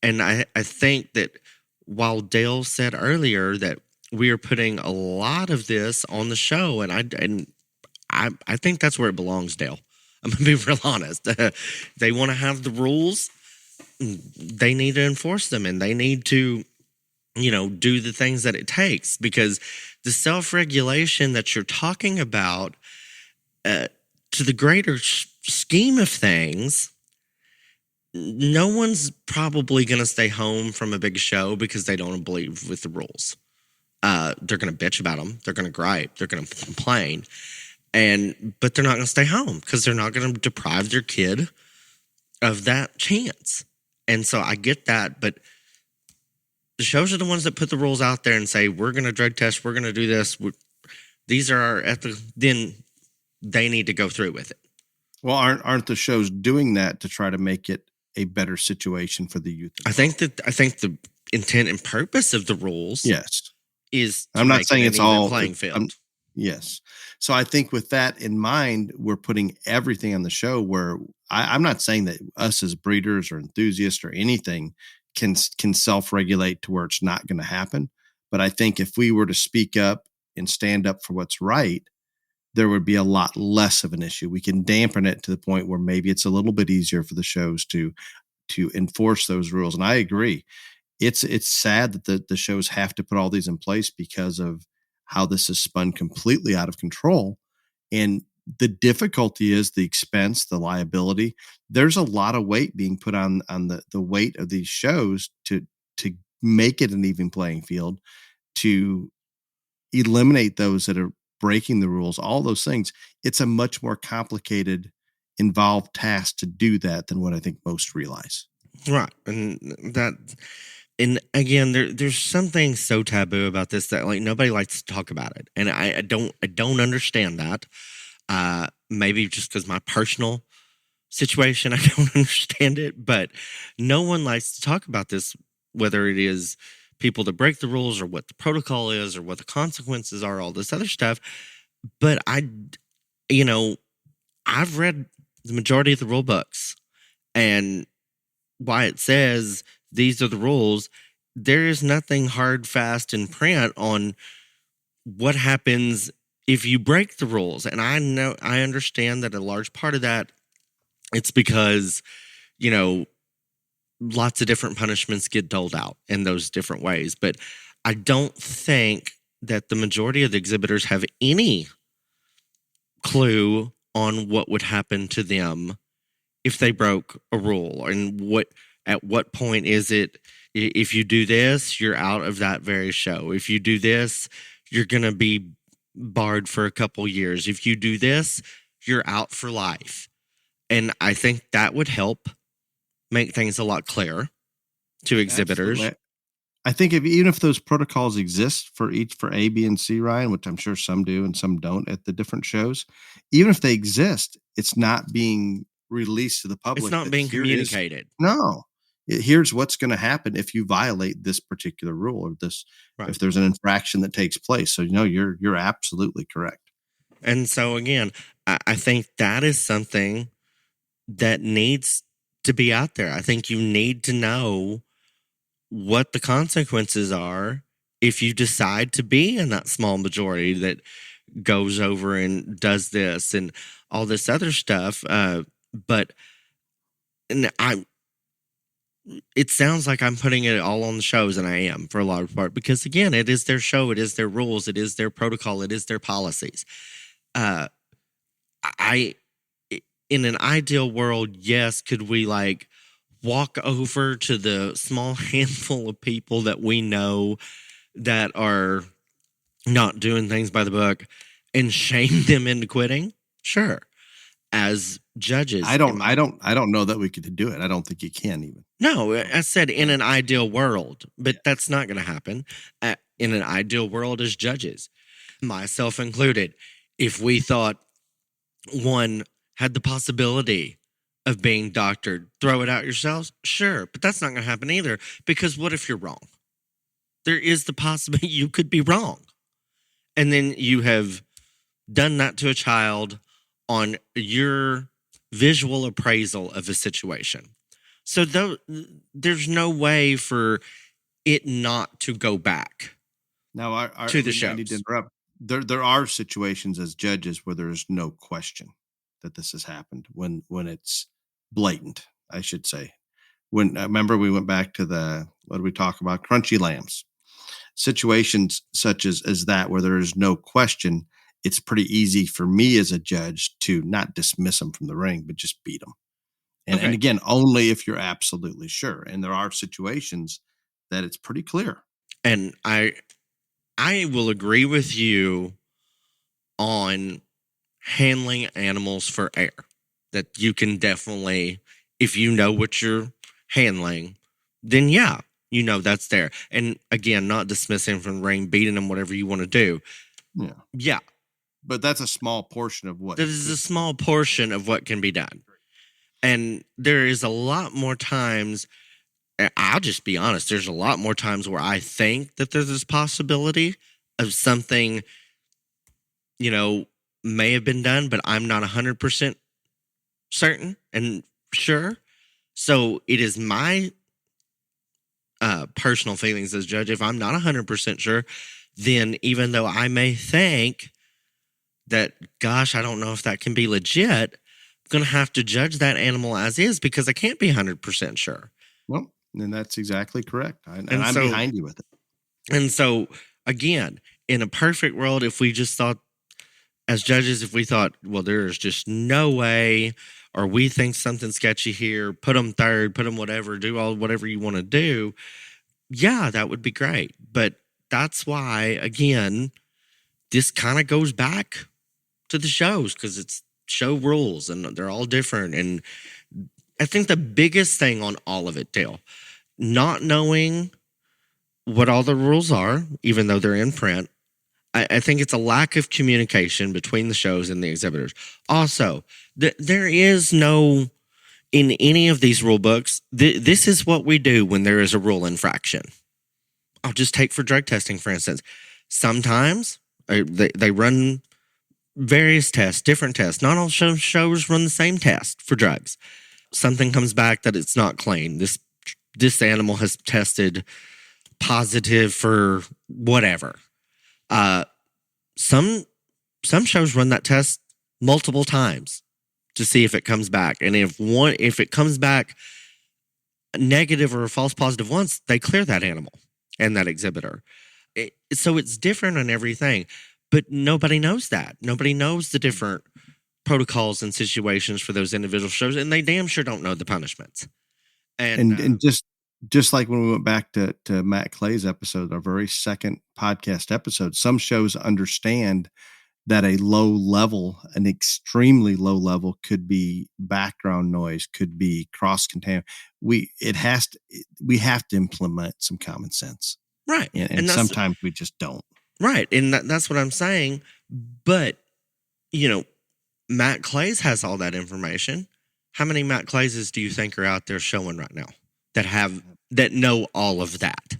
And I think that while Dale said earlier that we are putting a lot of this on the show, and I think that's where it belongs, Dale. I'm going to be real honest. They want to have the rules. They need to enforce them, and they need to do the things that it takes, because the self-regulation that you're talking about, to the greater scheme of things, no one's probably going to stay home from a big show because they don't believe with the rules. They're going to bitch about them. They're going to gripe. They're going to complain. But they're not going to stay home because they're not going to deprive their kid of that chance. And so I get that, but the shows are the ones that put the rules out there and say, we're going to drug test, we're going to do this. These are our ethics. Then they need to go through with it. Well, aren't the shows doing that to try to make it a better situation for the youth? I think the intent and purpose of the rules, yes, is I'm not saying it's all playing field. Yes. So I think with that in mind, we're putting everything on the show where I'm not saying that us as breeders or enthusiasts or anything can self-regulate to where it's not going to happen. But I think if we were to speak up and stand up for what's right, there would be a lot less of an issue. We can dampen it to the point where maybe it's a little bit easier for the shows to enforce those rules. And I agree. It's sad that the shows have to put all these in place because of how this is spun completely out of control. And the difficulty is the expense, the liability. There's a lot of weight being put on the weight of these shows to make it an even playing field, to eliminate those that are breaking the rules, all those things. It's a much more complicated, involved task to do that than what I think most realize. Right. And again, there's something so taboo about this that nobody likes to talk about it. And I don't understand that. Maybe just because my personal situation, I don't understand it, but no one likes to talk about this, whether it is people that break the rules or what the protocol is or what the consequences are, all this other stuff. But I've read the majority of the rule books, and why it says these are the rules, there is nothing hard, fast in print on what happens if you break the rules. And I understand that a large part of that, it's because, lots of different punishments get doled out in those different ways. But I don't think that the majority of the exhibitors have any clue on what would happen to them if they broke a rule, and at what point is it, if you do this, you're out of that very show. If you do this, you're going to be barred for a couple years. If you do this, you're out for life. And I think that would help make things a lot clearer to exhibitors. Absolutely. I think even if those protocols exist for A, B, and C, Ryan, which I'm sure some do and some don't at the different shows, even if they exist, it's not being released to the public. It's not being communicated. No. Here's what's going to happen if you violate this particular rule, or this, right, if there's an infraction that takes place. So, you're absolutely correct. And so again, I think that is something that needs to be out there. I think you need to know what the consequences are if you decide to be in that small majority that goes over and does this and all this other stuff. It sounds like I'm putting it all on the shows, and I am for a large part, because again, it is their show, it is their rules, it is their protocol, it is their policies. In an ideal world, yes, could we walk over to the small handful of people that we know that are not doing things by the book and shame them into quitting? Sure. As judges, I don't know that we could do it. I don't think you can even. No, I said in an ideal world, but that's not going to happen. In an ideal world, as judges, myself included, if we thought one had the possibility of being doctored, throw it out yourselves? Sure, but that's not going to happen either, because what if you're wrong? There is the possibility you could be wrong. And then you have done that to a child on your visual appraisal of a situation. So there's no way for it not to go back now to the shows. I need to interrupt. There are situations as judges where there is no question that this has happened, when it's blatant, I should say. When I remember we went back to what did we talk about? Crunchy lambs. Situations such as that, where there is no question, it's pretty easy for me as a judge to not dismiss them from the ring, but just beat them. And again, only if you're absolutely sure. And there are situations that it's pretty clear. And I will agree with you on handling animals for air. That you can definitely, if you know what you're handling, then yeah, that's there. And again, not dismissing from the ring, beating them, whatever you want to do. Yeah. Yeah. But that's a small portion of what. That is a small portion of what can be done. And there is a lot more times, I'll just be honest, there's a lot more times where I think that there's this possibility of something, may have been done, but I'm not 100% certain and sure. So it is my personal feelings as judge. If I'm not 100% sure, then even though I may think that, gosh, I don't know if that can be legit, I'm going to have to judge that animal as is, because I can't be 100% sure. Well, then that's exactly correct. I'm behind you with it. And so, again, in a perfect world, if we just thought, as judges, if we thought, well, there's just no way, or we think something sketchy here, put them third, put them whatever, do whatever you want to do, yeah, that would be great. But that's why, again, this kind of goes back to the shows, because it's show rules and they're all different. And I think the biggest thing on all of it, Dale, not knowing what all the rules are, even though they're in print, I think it's a lack of communication between the shows and the exhibitors. Also, there is no, in any of these rule books, this is what we do when there is a rule infraction. I'll just take for drug testing, for instance. Sometimes they run various tests, different tests. Not all shows run the same test for drugs. Something comes back that it's not clean. This animal has tested positive for whatever. Some shows run that test multiple times to see if it comes back. And if it comes back negative or a false positive once, they clear that animal and that exhibitor. So it's different on everything, but nobody knows that. Nobody knows the different protocols and situations for those individual shows, and they damn sure don't know the punishments. And just like when we went back to Matt Clay's episode, our very second podcast episode, some shows understand that a low level, an extremely low level, could be background noise, could be cross contamination. We have to implement some common sense, right? And sometimes we just don't. Right, and that's what I'm saying. But Matt Clays has all that information. How many Matt Clayses do you think are out there showing right now that know all of that?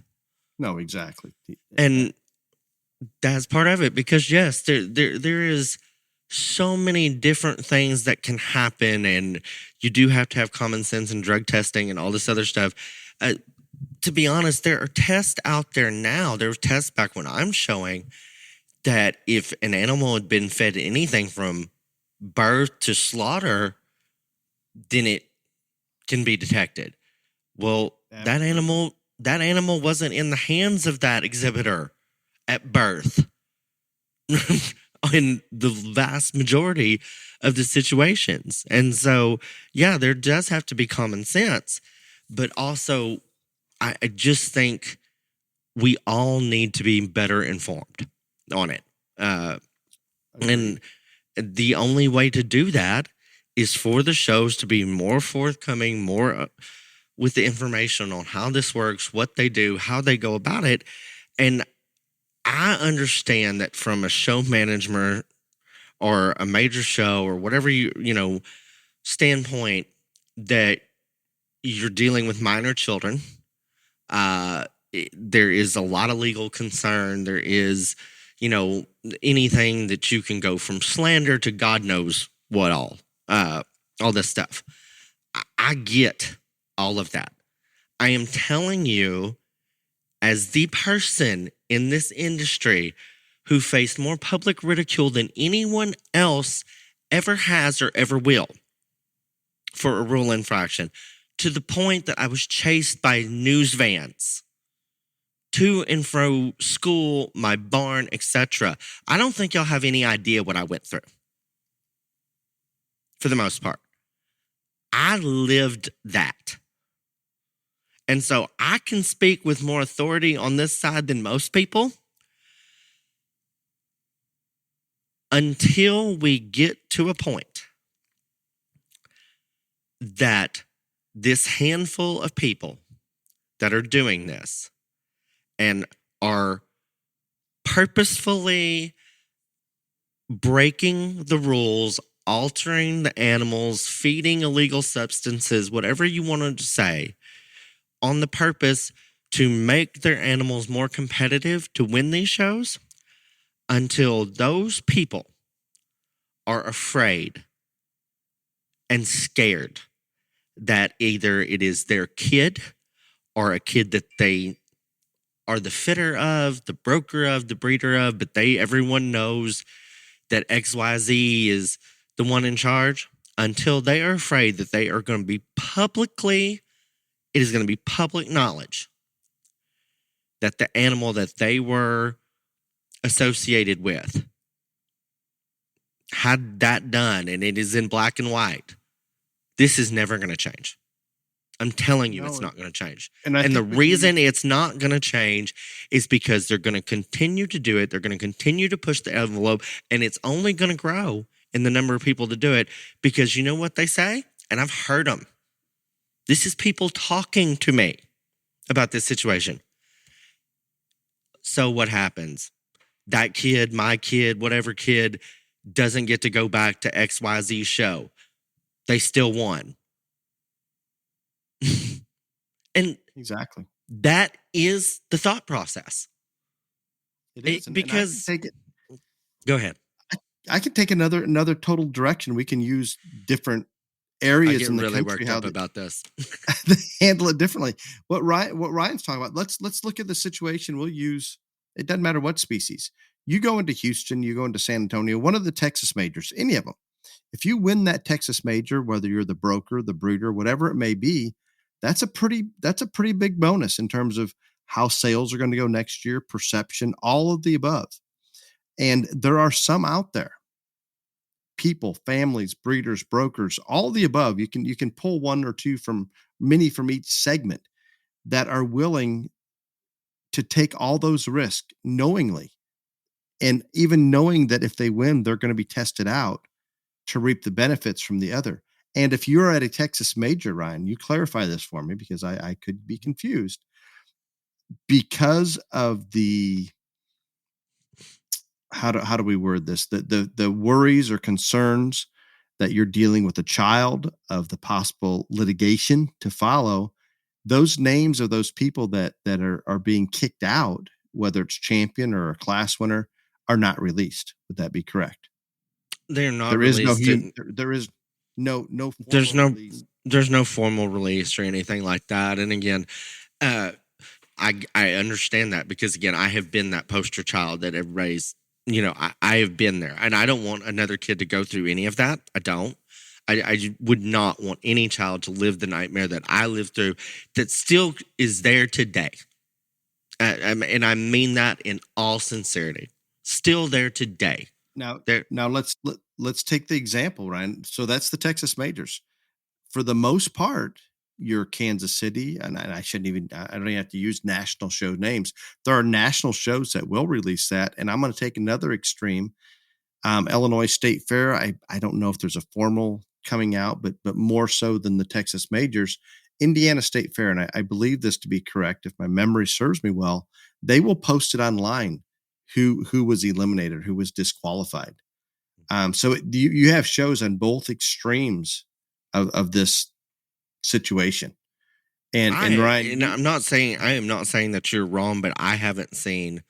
No, exactly. And that's part of it, because yes, there is so many different things that can happen, and you do have to have common sense and drug testing and all this other stuff. To be honest, there are tests out there now. There were tests back when I'm showing that if an animal had been fed anything from birth to slaughter, then it can be detected. Well, that animal wasn't in the hands of that exhibitor at birth in the vast majority of the situations. And so, yeah, there does have to be common sense, but also I just think we all need to be better informed on it. And the only way to do that is for the shows to be more forthcoming, more with the information on how this works, what they do, how they go about it. And I understand that from a show manager or a major show or whatever standpoint, that you're dealing with minor children. There is a lot of legal concern. There is, anything that you can go from slander to God knows what all this stuff. I get all of that. I am telling you, as the person in this industry who faced more public ridicule than anyone else ever has or ever will for a rule infraction, to the point that I was chased by news vans to and fro school, my barn, etc. I don't think y'all have any idea what I went through. For the most part, I lived that. And so I can speak with more authority on this side than most people. Until we get to a point that this handful of people that are doing this and are purposefully breaking the rules, altering the animals, feeding illegal substances, whatever you wanted to say, on the purpose to make their animals more competitive to win these shows, until those people are afraid and scared that either it is their kid or a kid that they are the fitter of, the broker of, the breeder of, but everyone knows that XYZ is the one in charge, until they are afraid that they are going to be it is going to be public knowledge that the animal that they were associated with had that done, and it is in black and white. This is never going to change. I'm telling you, it's not going to change. And the reason it's not going to change is because they're going to continue to do it. They're going to continue to push the envelope, and it's only going to grow in the number of people to do it, because you know what they say? And I've heard them. This is people talking to me about this situation. So what happens? That kid, my kid, whatever kid, doesn't get to go back to XYZ show. They still won. And exactly, that is the thought process. It is, and I can Because take it. go ahead. I can take another total direction. We can use different I areas get in the really country worked how up about this. they handle it differently. What Ryan's talking about. Let's look at the situation. We'll use it doesn't matter what species. You go into Houston, you go into San Antonio, one of the Texas majors, any of them. If you win that Texas major, whether you're the broker, the breeder, whatever it may be, that's a pretty big bonus in terms of how sales are going to go next year, perception, all of the above. And there are some out there, people, families, breeders, brokers, all the above. You can pull one or two from many from each segment that are willing to take all those risks knowingly, and even knowing that if they win, they're going to be tested out to reap the benefits from the other. And if you're at a Texas major, Ryan, you clarify this for me because I could be confused because of the how do we word this? The worries or concerns that you're dealing with a child, of the possible litigation to follow. Those names of those people that are being kicked out, whether it's champion or a class winner, are not released. Would that be correct? They're not There is no released. there is no There's formal no release. there's no formal release or anything like that. And again, uh, I understand that because again, I have been that poster child that everybody's, I have been there, and I don't want another kid to go through any of that. I don't. I would not want any child to live the nightmare that I lived through, that still is there today. And I mean that in all sincerity. Still there today. Now, There, now let's take the example, Ryan. So that's the Texas majors. For the most part, your Kansas City, and I shouldn't even, I don't even have to use national show names. There are national shows that will release that. And I'm going to take another extreme. Illinois State Fair. I don't know if there's a formal coming out, but more so than the Texas majors. Indiana State Fair, and I believe this to be correct, if my memory serves me well, they will post it online who was eliminated, who was disqualified. So you have shows on both extremes of this situation. And Ryan, and I am not saying that you're wrong, but I haven't seen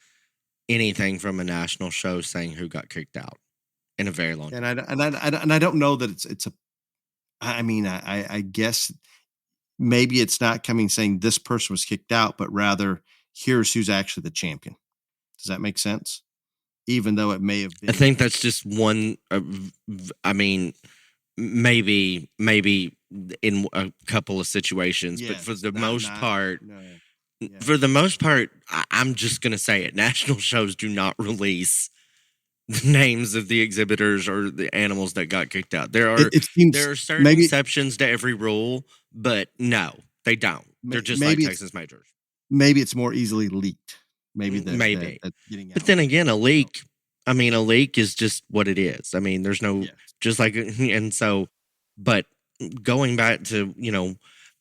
anything from a national show saying who got kicked out in a very long time. and I don't know that it's a. I mean, I guess maybe it's not coming saying this person was kicked out, but rather here's who's actually the champion. Does that make sense? Even though it may have been. I think that's just one. I mean, maybe in a couple of situations, but for the most part, No, yeah. for the most part, I'm just gonna say it. National shows do not release the names of the exhibitors or the animals that got kicked out. It seems There are certain maybe exceptions to every rule, but no, they don't. They're just like maybe Texas majors. maybe it's more easily leaked. Maybe Maybe. that's getting out. But then again, a leak is just what it is. I mean, there's no, Yes. just like, and so, but going back to,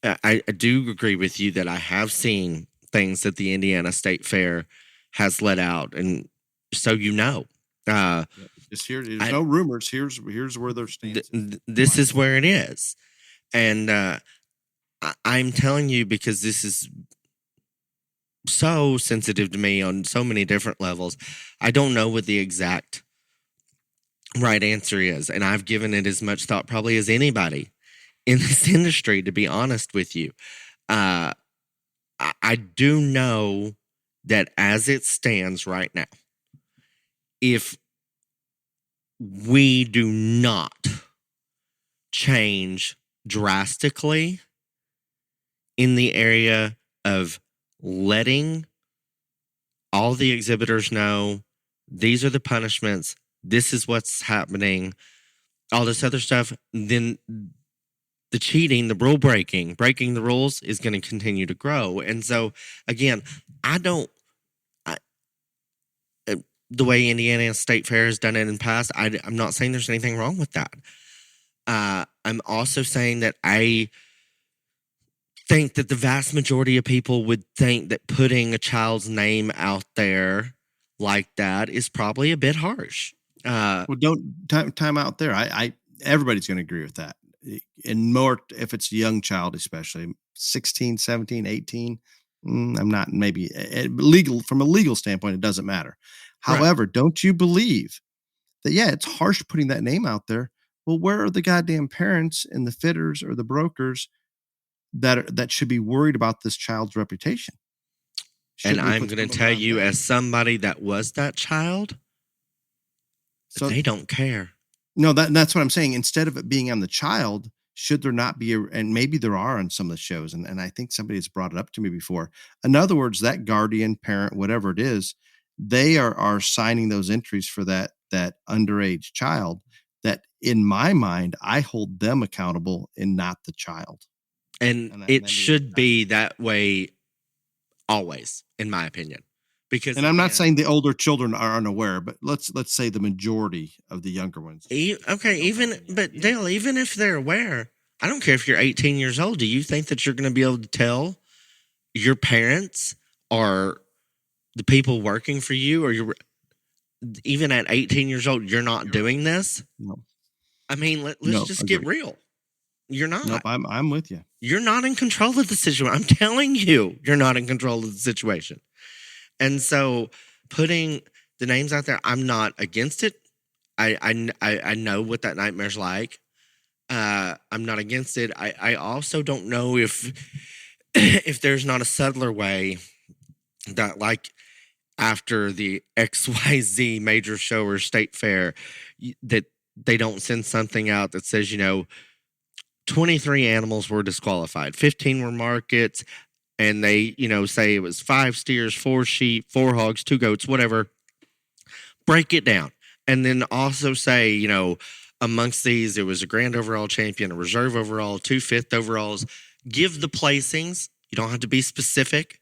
I do agree with you that I have seen things that the Indiana State Fair has let out. And so, Just here, there's I- no rumors. Here's where they're standing. this is where it is. And I'm telling you, because this is so sensitive to me on so many different levels. I don't know what the exact right answer is, and I've given it as much thought probably as anybody in this industry, to be honest with you. I do know that as it stands right now, if we do not change drastically in the area of letting all the exhibitors know these are the punishments, this is what's happening, all this other stuff, then the cheating, the rule breaking the rules is going to continue to grow. And so, again, the way Indiana State Fair has done it in the past, I'm not saying there's anything wrong with that. I'm also saying that I think that the vast majority of people would think that putting a child's name out there like that is probably a bit harsh. Well, don't time out there. I everybody's going to agree with that. And more if it's a young child, especially 16, 17, 18, I'm not maybe legal from a legal standpoint. It doesn't matter. Right. However, don't you believe that? Yeah, it's harsh putting that name out there. Well, where are the goddamn parents and the fitters or the brokers that should be worried about this child's reputation? And Shouldn't we I'm put going to someone tell around you, them? as somebody that was that child, So they don't care. no, that's what I'm saying. Instead of it being on the child, should there not be and maybe there are on some of the shows, and I think somebody has brought it up to me before. In other words, that guardian, parent, whatever it is, they are signing those entries for that underage child. That in my mind, I hold them accountable and not the child. And And it that should be that way always, in my opinion. Because And I'm not again, saying the older children are unaware, but let's say the majority of the younger ones. okay, don't even have any but idea. Dale, even if they're aware, I don't care if you're 18 years old. Do you think that you're going to be able to tell your parents or the people working for you, or you're even at 18 years old, you're not doing this? No, I mean, let's no, just get agree. real. You're not. Nope, I'm with you. You're not in control of the situation. I'm telling you, you're not in control of the situation. And so putting the names out there, I'm not against it. I know what that nightmare's like. I'm not against it. I also don't know if if there's not a subtler way that, like, after the XYZ major show or state fair, that they don't send something out that says, 23 animals were disqualified, 15 were markets, and they, say it was 5 steers, 4 sheep, 4 hogs, 2 goats, whatever. Break it down. And then also say, amongst these, it was a grand overall champion, a reserve overall, 2 fifth overalls. Give the placings. You don't have to be specific.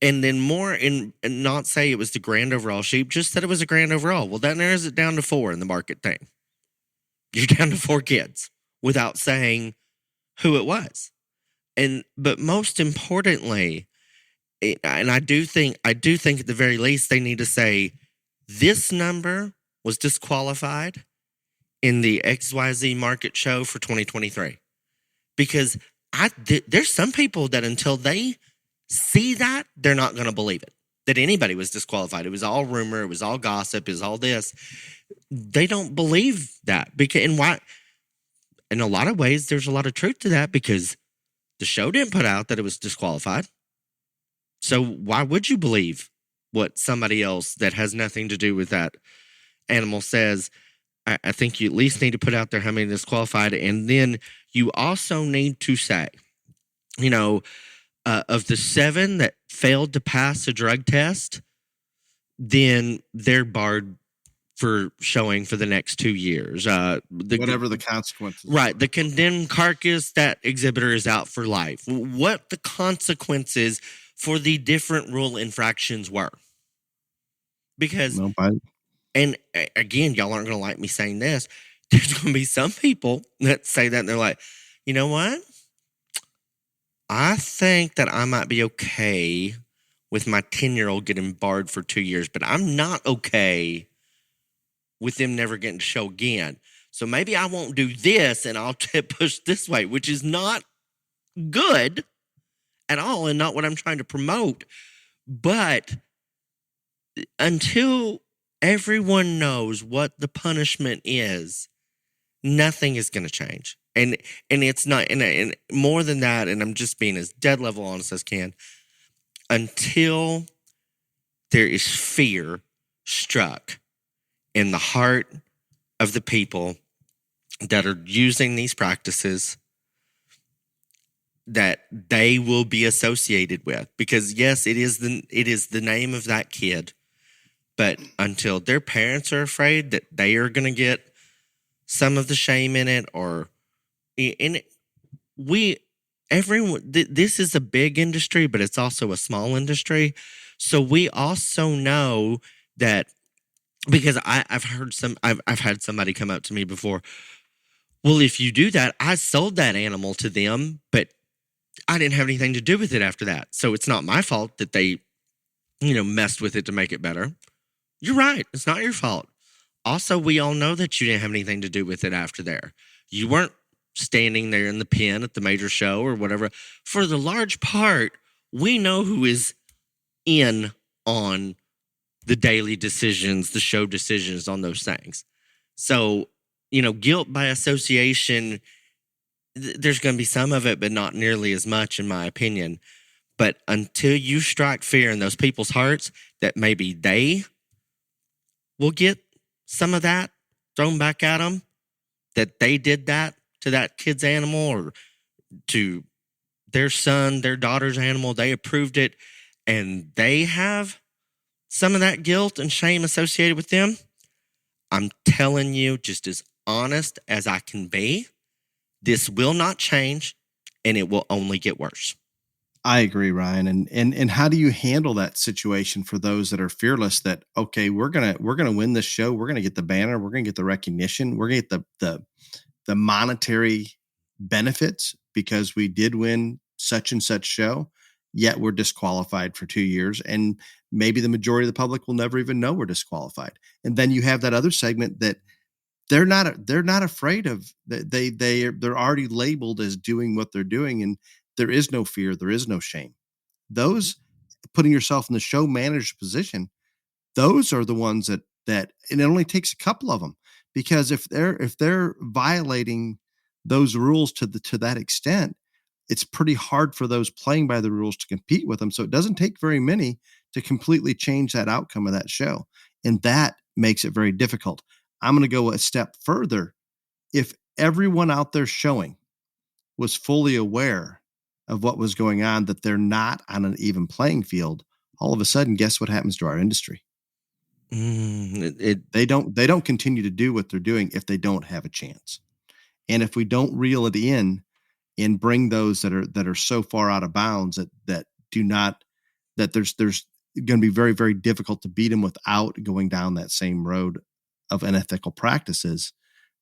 And then and not say it was the grand overall sheep, just that it was a grand overall. Well, that narrows it down to 4 in the market thing. You're down to 4 kids without saying who it was. But most importantly, and I do think at the very least they need to say this number was disqualified in the XYZ market show for 2023. Because there's some people that until they see that, they're not going to believe it, that anybody was disqualified. It was all rumor. It was all gossip. It was all this. They don't believe that. And why? In a lot of ways, there's a lot of truth to that, because the show didn't put out that it was disqualified. So why would you believe what somebody else that has nothing to do with that animal says? I think you at least need to put out there how many disqualified. And then you also need to say, of the 7 that failed to pass a drug test, then they're barred for showing for the next 2 years. Whatever the consequences. Right. The condemned carcass, that exhibitor is out for life. What the consequences for the different rule infractions were. Because, and again, y'all aren't going to like me saying this, there's going to be some people that say that and they're like, you know what? I think that I might be okay with my 10-year-old getting barred for 2 years, but I'm not okay with them never getting to show again. So maybe I won't do this and I'll push this way, which is not good at all and not what I'm trying to promote. But until everyone knows what the punishment is, nothing is going to change. And it's not, and more than that, and I'm just being as dead level honest as can, until there is fear struck in the heart of the people that are using these practices, that they will be associated with. Because yes, it is the name of that kid, but until their parents are afraid that they are going to get some of the shame in it, this is a big industry, but it's also a small industry. So we also know that, because I've had somebody come up to me before. Well, if you do that, I sold that animal to them, but I didn't have anything to do with it after that. So it's not my fault that they, messed with it to make it better. You're right. It's not your fault. Also, we all know that you didn't have anything to do with it after there. You weren't standing there in the pen at the major show or whatever. For the large part, we know who is in on the daily decisions, the show decisions on those things. So, guilt by association, there's going to be some of it, but not nearly as much, in my opinion. But until you strike fear in those people's hearts that maybe they will get some of that thrown back at them, that they did that to that kid's animal or to their son, their daughter's animal, they approved it, and they have some of that guilt and shame associated with them, I'm telling you, just as honest as I can be, this will not change and it will only get worse. I agree, Ryan. And how do you handle that situation for those that are fearless that, okay, we're gonna win this show, we're gonna get the banner, we're gonna get the recognition, we're gonna get the monetary benefits because we did win such and such show, yet we're disqualified for 2 years. And maybe the majority of the public will never even know we're disqualified. And then you have that other segment that they're not afraid of, they're already labeled as doing what they're doing, and there is no fear, there is no shame. Those, putting yourself in the show manager's position, those are the ones that and it only takes a couple of them, because if they're violating those rules to that extent, it's pretty hard for those playing by the rules to compete with them. So it doesn't take very many to completely change that outcome of that show, and that makes it very difficult. I'm going to go a step further. If everyone out there showing was fully aware of what was going on, that they're not on an even playing field, all of a sudden, guess what happens to our industry? They don't continue to do what they're doing if they don't have a chance. And if we don't reel it in and bring those that are so far out of bounds that there's going to be very, very difficult to beat them without going down that same road of unethical practices,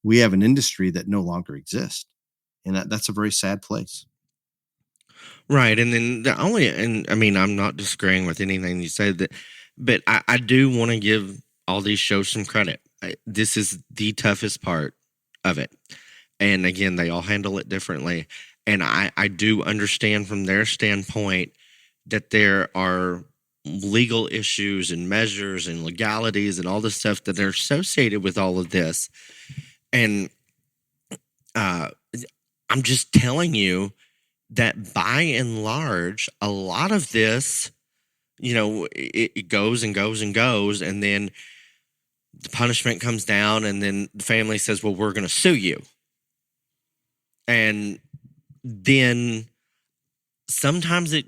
we have an industry that no longer exists. And that's a very sad place. Right. And then I'm not disagreeing with anything you said, but I do want to give all these shows some credit. This is the toughest part of it. And again, they all handle it differently. And I do understand from their standpoint that there are legal issues and measures and legalities and all the stuff that are associated with all of this. And I'm just telling you that by and large, a lot of this, it goes and goes and goes, and then the punishment comes down, and then the family says, well, we're going to sue you. And then sometimes it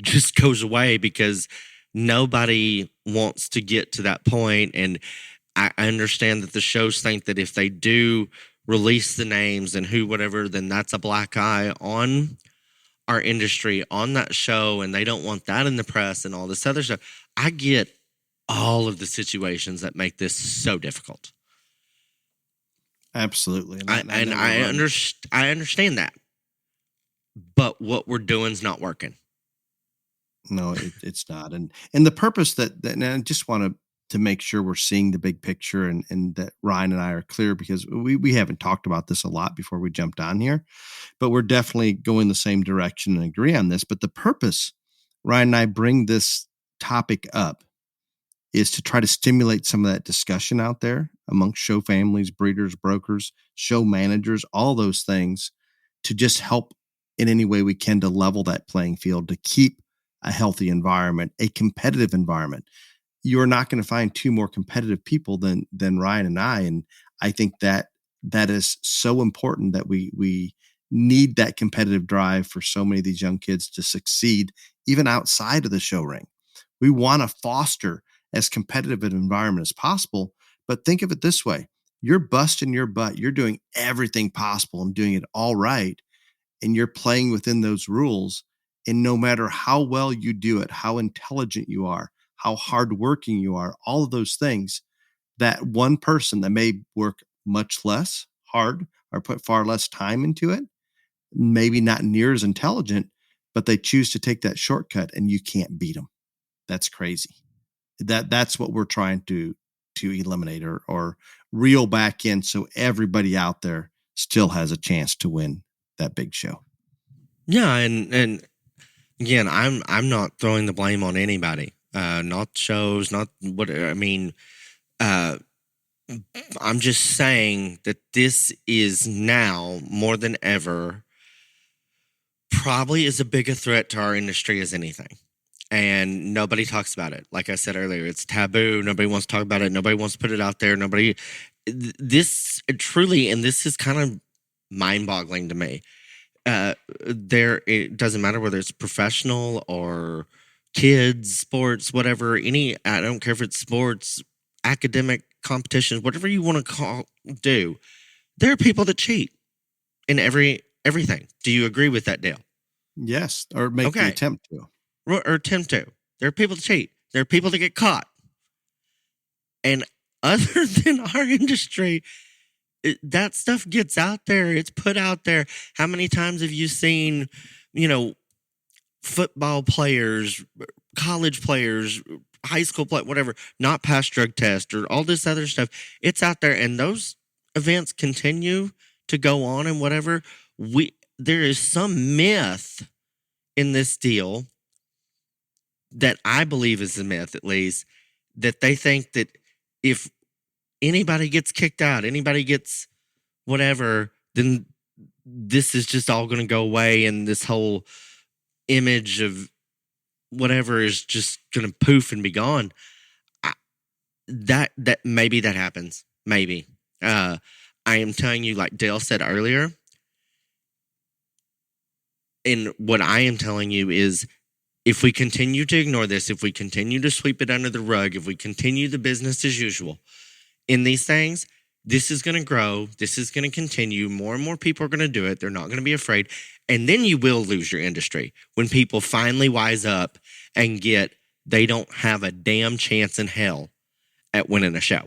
just goes away because nobody wants to get to that point. And I understand that the shows think that if they do release the names and whatever, then that's a black eye on our industry, on that show, and they don't want that in the press and all this other stuff. I get all of the situations that make this so difficult. Absolutely. I understand that. But what we're doing is not working. No, it's not. And the purpose and I just want to make sure we're seeing the big picture and that Ryan and I are clear, because we haven't talked about this a lot before we jumped on here, but we're definitely going the same direction and agree on this. But the purpose, Ryan and I bring this topic up, is to try to stimulate some of that discussion out there amongst show families, breeders, brokers, show managers, all those things, to just help in any way we can to level that playing field, to keep a healthy environment, a competitive environment. You're not going to find two more competitive people than Ryan and I. And I think that is so important, that we need that competitive drive for so many of these young kids to succeed, even outside of the show ring. We want to foster as competitive an environment as possible. But think of it this way: you're busting your butt, you're doing everything possible and doing it all right, and you're playing within those rules. And no matter how well you do it, how intelligent you are, how hardworking you are, all of those things, that one person that may work much less hard or put far less time into it, maybe not near as intelligent, but they choose to take that shortcut, and you can't beat them. That's crazy. That's what we're trying to eliminate or reel back in, so everybody out there still has a chance to win that big show. Yeah, and Again, I'm not throwing the blame on anybody. Not shows, not what I mean. Uh, I'm just saying that this is now more than ever probably as a big a threat to our industry as anything. And nobody talks about it. Like I said earlier, it's taboo. Nobody wants to talk about it. Nobody wants to put it out there. Nobody, this truly, and this is kind of mind boggling to me. It doesn't matter whether it's professional or kids, sports, whatever, I don't care if it's sports, academic competitions, whatever you want to do. There are people that cheat in everything. Do you agree with that, Dale? Yes, or make the Okay. attempt to. Or attempt to. There are people that cheat. There are people that get caught. And other than our industry, that stuff gets out there. It's put out there. How many times have you seen, football players, college players, high school play, whatever, not pass drug test or all this other stuff? It's out there, and those events continue to go on and whatever. There is some myth in this deal that I believe is a myth, at least, that they think that if anybody gets kicked out, anybody gets whatever, then this is just all going to go away, and this whole image of whatever is just going to poof and be gone. That maybe that happens. Maybe. I am telling you, like Dale said earlier, and what I am telling you is, if we continue to ignore this, if we continue to sweep it under the rug, if we continue the business as usual in these things, this is going to grow. This is going to continue. More and more people are going to do it. They're not going to be afraid. And then you will lose your industry when people finally wise up and get they don't have a damn chance in hell at winning a show.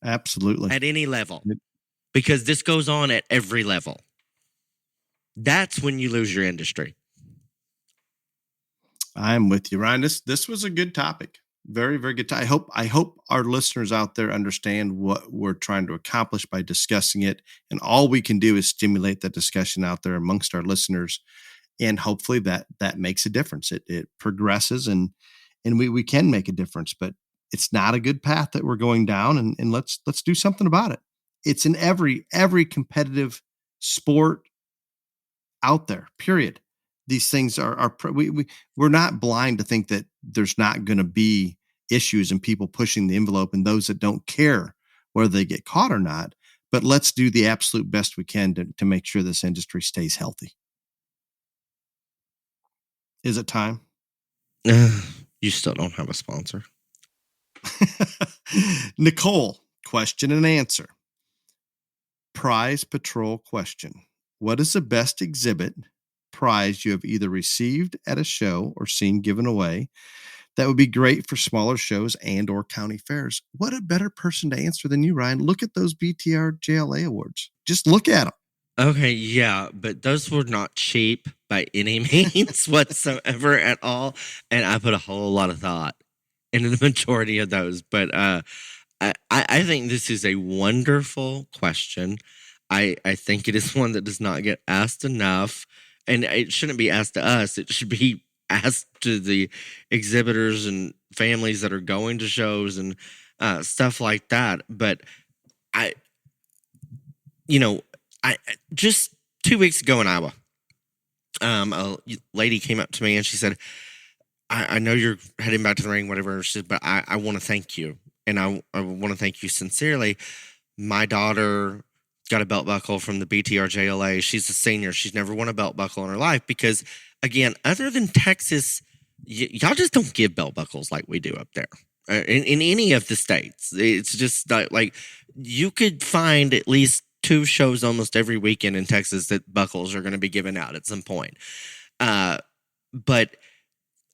Absolutely. At any level. Because this goes on at every level. That's when you lose your industry. I'm with you, Ryan. This was a good topic. Very, very good. I hope our listeners out there understand what we're trying to accomplish by discussing it. And all we can do is stimulate that discussion out there amongst our listeners. And hopefully that makes a difference. It progresses and we can make a difference, but it's not a good path that we're going down, and let's do something about it. It's in every competitive sport out there, period. These things we're not blind to think that there's not going to be issues and people pushing the envelope and those that don't care whether they get caught or not. But let's do the absolute best we can to make sure this industry stays healthy. Is it time? You still don't have a sponsor. Nicole, question and answer. Prize Patrol question. What is the best exhibit prize you have either received at a show or seen given away that would be great for smaller shows and or county fairs? What a better person to answer than you, Ryan. Look at those BTR JLA awards. Just look at them. Okay, yeah, but those were not cheap by any means whatsoever at all. And I put a whole lot of thought into the majority of those. But I think this is a wonderful question. I think it is one that does not get asked enough. And it shouldn't be asked to us. It should be asked to the exhibitors and families that are going to shows and stuff like that. But I just 2 weeks ago in Iowa, a lady came up to me and she said, I know you're heading back to the ring, whatever. She said, but I want to thank you. And I want to thank you sincerely. My daughter got a belt buckle from the BTR JLA. She's a senior. She's never won a belt buckle in her life because, again, other than Texas, y'all just don't give belt buckles like we do up there. In any of the states. It's just like you could find at least 2 shows almost every weekend in Texas that buckles are going to be given out at some point. But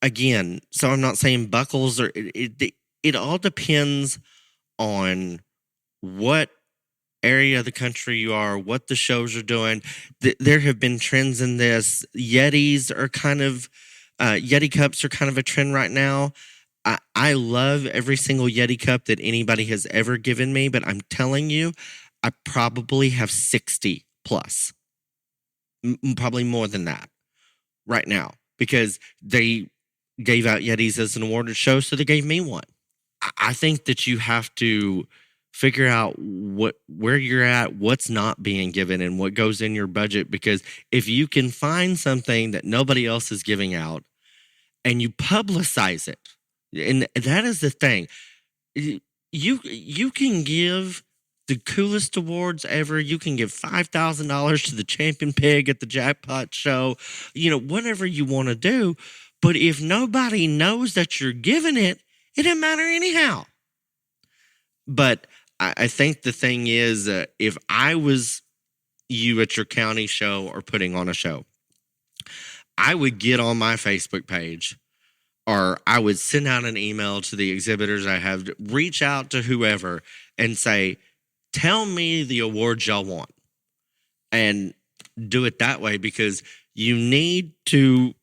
again, so I'm not saying buckles are, it all depends on what area of the country you are, what the shows are doing. There have been trends in this. Yetis are kind of, Yeti cups are kind of a trend right now. I love every single Yeti cup that anybody has ever given me, but I'm telling you, I probably have 60 plus, probably more than that. right now because they gave out Yetis as an awarded show, so they gave me one. I think that you have to figure out where you're at, what's not being given, and what goes in your budget. Because if you can find something that nobody else is giving out and you publicize it, and that is the thing, you can give the coolest awards ever. You can give $5,000 to the champion pig at the jackpot show, whatever you want to do. But if nobody knows that you're giving it, it didn't matter anyhow. But I think the thing is, if I was you at your county show or putting on a show, I would get on my Facebook page, or I would send out an email to the exhibitors I have, reach out to whoever and say, tell me the awards y'all want, and do it that way, because you need to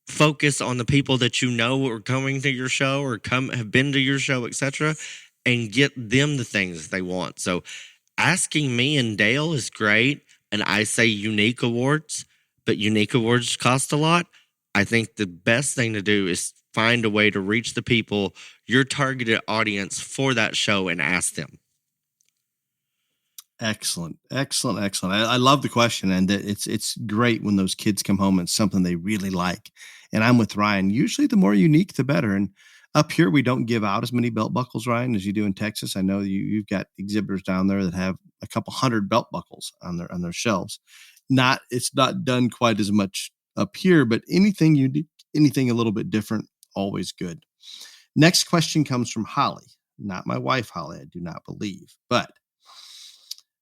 focus on the people that you know are coming to your show or have been to your show, etc., and get them the things they want. So asking me and Dale is great, and I say unique awards, but unique awards cost a lot. I think the best thing to do is find a way to reach the people, your targeted audience for that show, and ask them. Excellent. I love the question, and it's great when those kids come home and it's something they really like. And I'm with Ryan. Usually, the more unique, the better. And up here, we don't give out as many belt buckles, Ryan, as you do in Texas. I know you've got exhibitors down there that have a couple hundred belt buckles on their shelves. It's not done quite as much up here, but anything a little bit different, always good. Next question comes from Holly, not my wife, Holly, I do not believe, but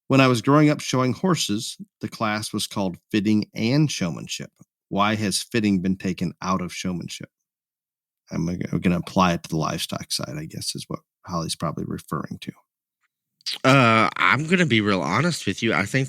when I was growing up showing horses, the class was called fitting and showmanship. Why has fitting been taken out of showmanship? I'm going to apply it to the livestock side, I guess, is what Holly's probably referring to. I'm going to be real honest with you. I think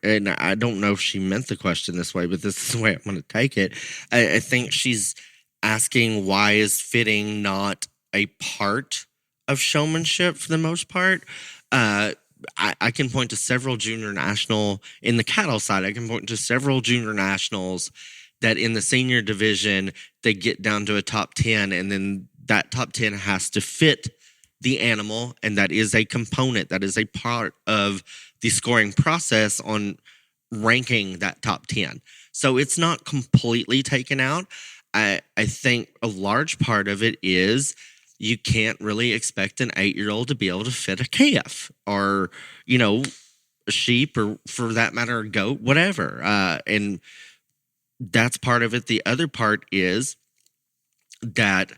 and I don't know if she meant the question this way, but this is the way I'm going to take it. I think she's asking, why is fitting not a part of showmanship for the most part? I can point to several junior national in the cattle side. I can point to several junior nationals that in the senior division, they get down to a top 10, and then that top 10 has to fit the animal, and that is a component, that is a part of the scoring process on ranking that top 10. So it's not completely taken out. I think a large part of it is you can't really expect an 8-year-old to be able to fit a calf or, a sheep, or for that matter, a goat, whatever. And that's part of it. The other part is that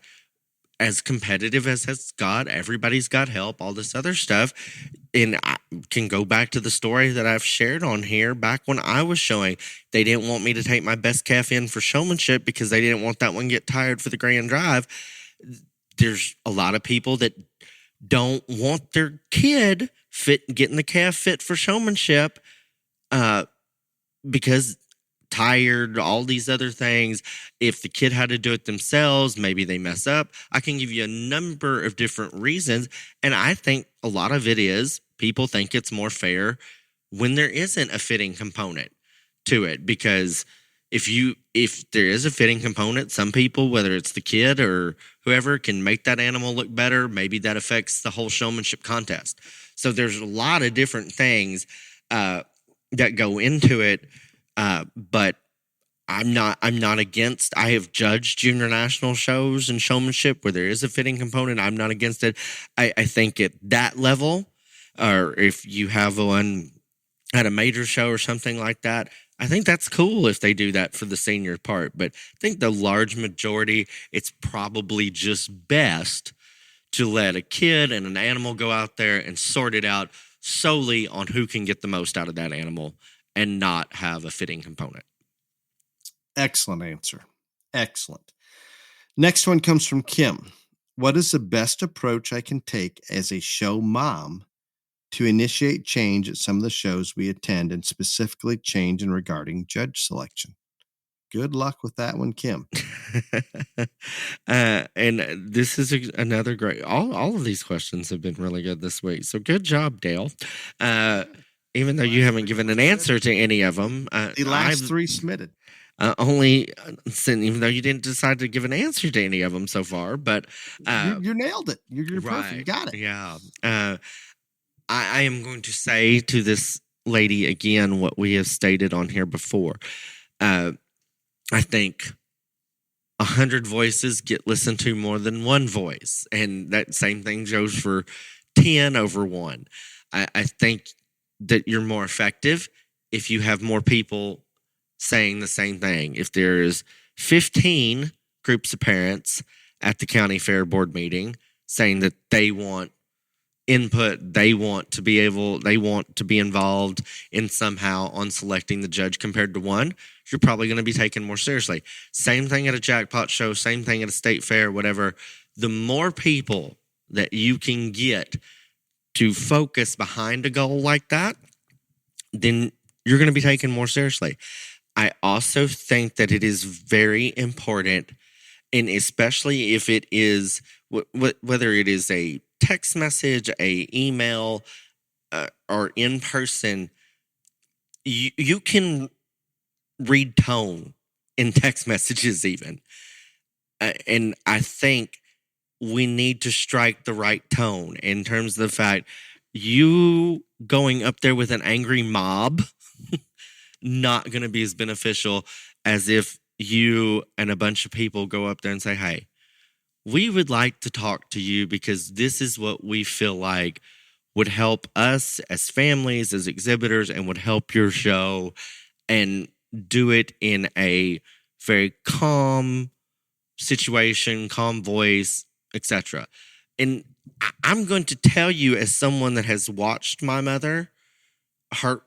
as competitive as it's got, everybody's got help, all this other stuff. And I can go back to the story that I've shared on here. Back when I was showing, they didn't want me to take my best calf in for showmanship because they didn't want that one get tired for the grand drive. There's a lot of people that don't want their kid getting the calf fit for showmanship because tired, all these other things. If the kid had to do it themselves, maybe they mess up. I can give you a number of different reasons. And I think a lot of it is people think it's more fair when there isn't a fitting component to it. Because if there is a fitting component, some people, whether it's the kid or whoever, can make that animal look better. Maybe that affects the whole showmanship contest. So there's a lot of different things that go into it. But I'm not against. I have judged junior national shows and showmanship where there is a fitting component. I'm not against it. I think at that level, or if you have one at a major show or something like that, I think that's cool if they do that for the senior part. But I think the large majority, it's probably just best to let a kid and an animal go out there and sort it out solely on who can get the most out of that animal, and not have a fitting component. Excellent answer. Excellent. Next one comes from Kim. What is the best approach I can take as a show mom to initiate change at some of the shows we attend, and specifically change in regarding judge selection? Good luck with that one, Kim. And this is another great, all of these questions have been really good this week. So good job, Dale. Even though you haven't given an answer to any of them. The last three submitted. Only even though you didn't decide to give an answer to any of them so far, but You nailed it. You're perfect. You right, got it. yeah. I am going to say to this lady again what we have stated on here before. I think 100 voices get listened to more than one voice, and that same thing goes for 10 over 1. I think that you're more effective if you have more people saying the same thing. If there's 15 groups of parents at the county fair board meeting saying that they want input, they want to be involved in somehow on selecting the judge compared to one, you're probably going to be taken more seriously. Same thing at a jackpot show, same thing at a state fair, whatever. The more people that you can get to focus behind a goal like that, then you're going to be taken more seriously. I also think that it is very important, and especially if it is, whether it is a text message, a email, or in person, you can read tone in text messages even. And I think we need to strike the right tone in terms of the fact you going up there with an angry mob, not going to be as beneficial as if you and a bunch of people go up there and say, hey, we would like to talk to you because this is what we feel like would help us as families, as exhibitors, and would help your show, and do it in a very calm situation, calm voice, etc. And I'm going to tell you, as someone that has watched my mother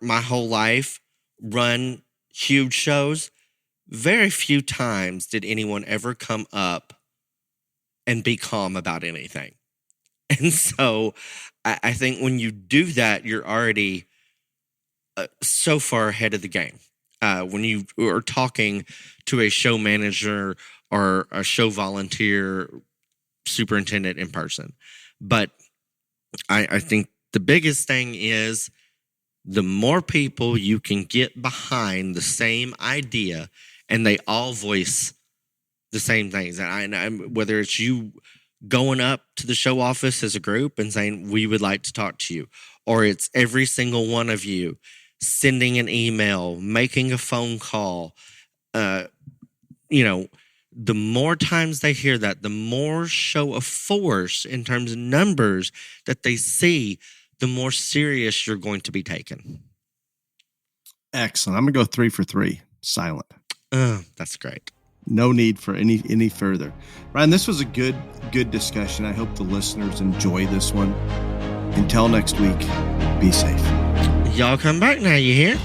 my whole life run huge shows, very few times did anyone ever come up and be calm about anything. And so I think when you do that, you're already so far ahead of the game. When you are talking to a show manager or a show volunteer superintendent in person. But I think the biggest thing is the more people you can get behind the same idea and they all voice the same things. And whether it's you going up to the show office as a group and saying, we would like to talk to you, or it's every single one of you sending an email, making a phone call, the more times they hear that, the more show of force in terms of numbers that they see, the more serious you're going to be taken. Excellent. I'm going to go 3 for 3. Silent. That's great. No need for any further. Ryan, this was a good discussion. I hope the listeners enjoy this one. Until next week, be safe. Y'all come back now, you hear?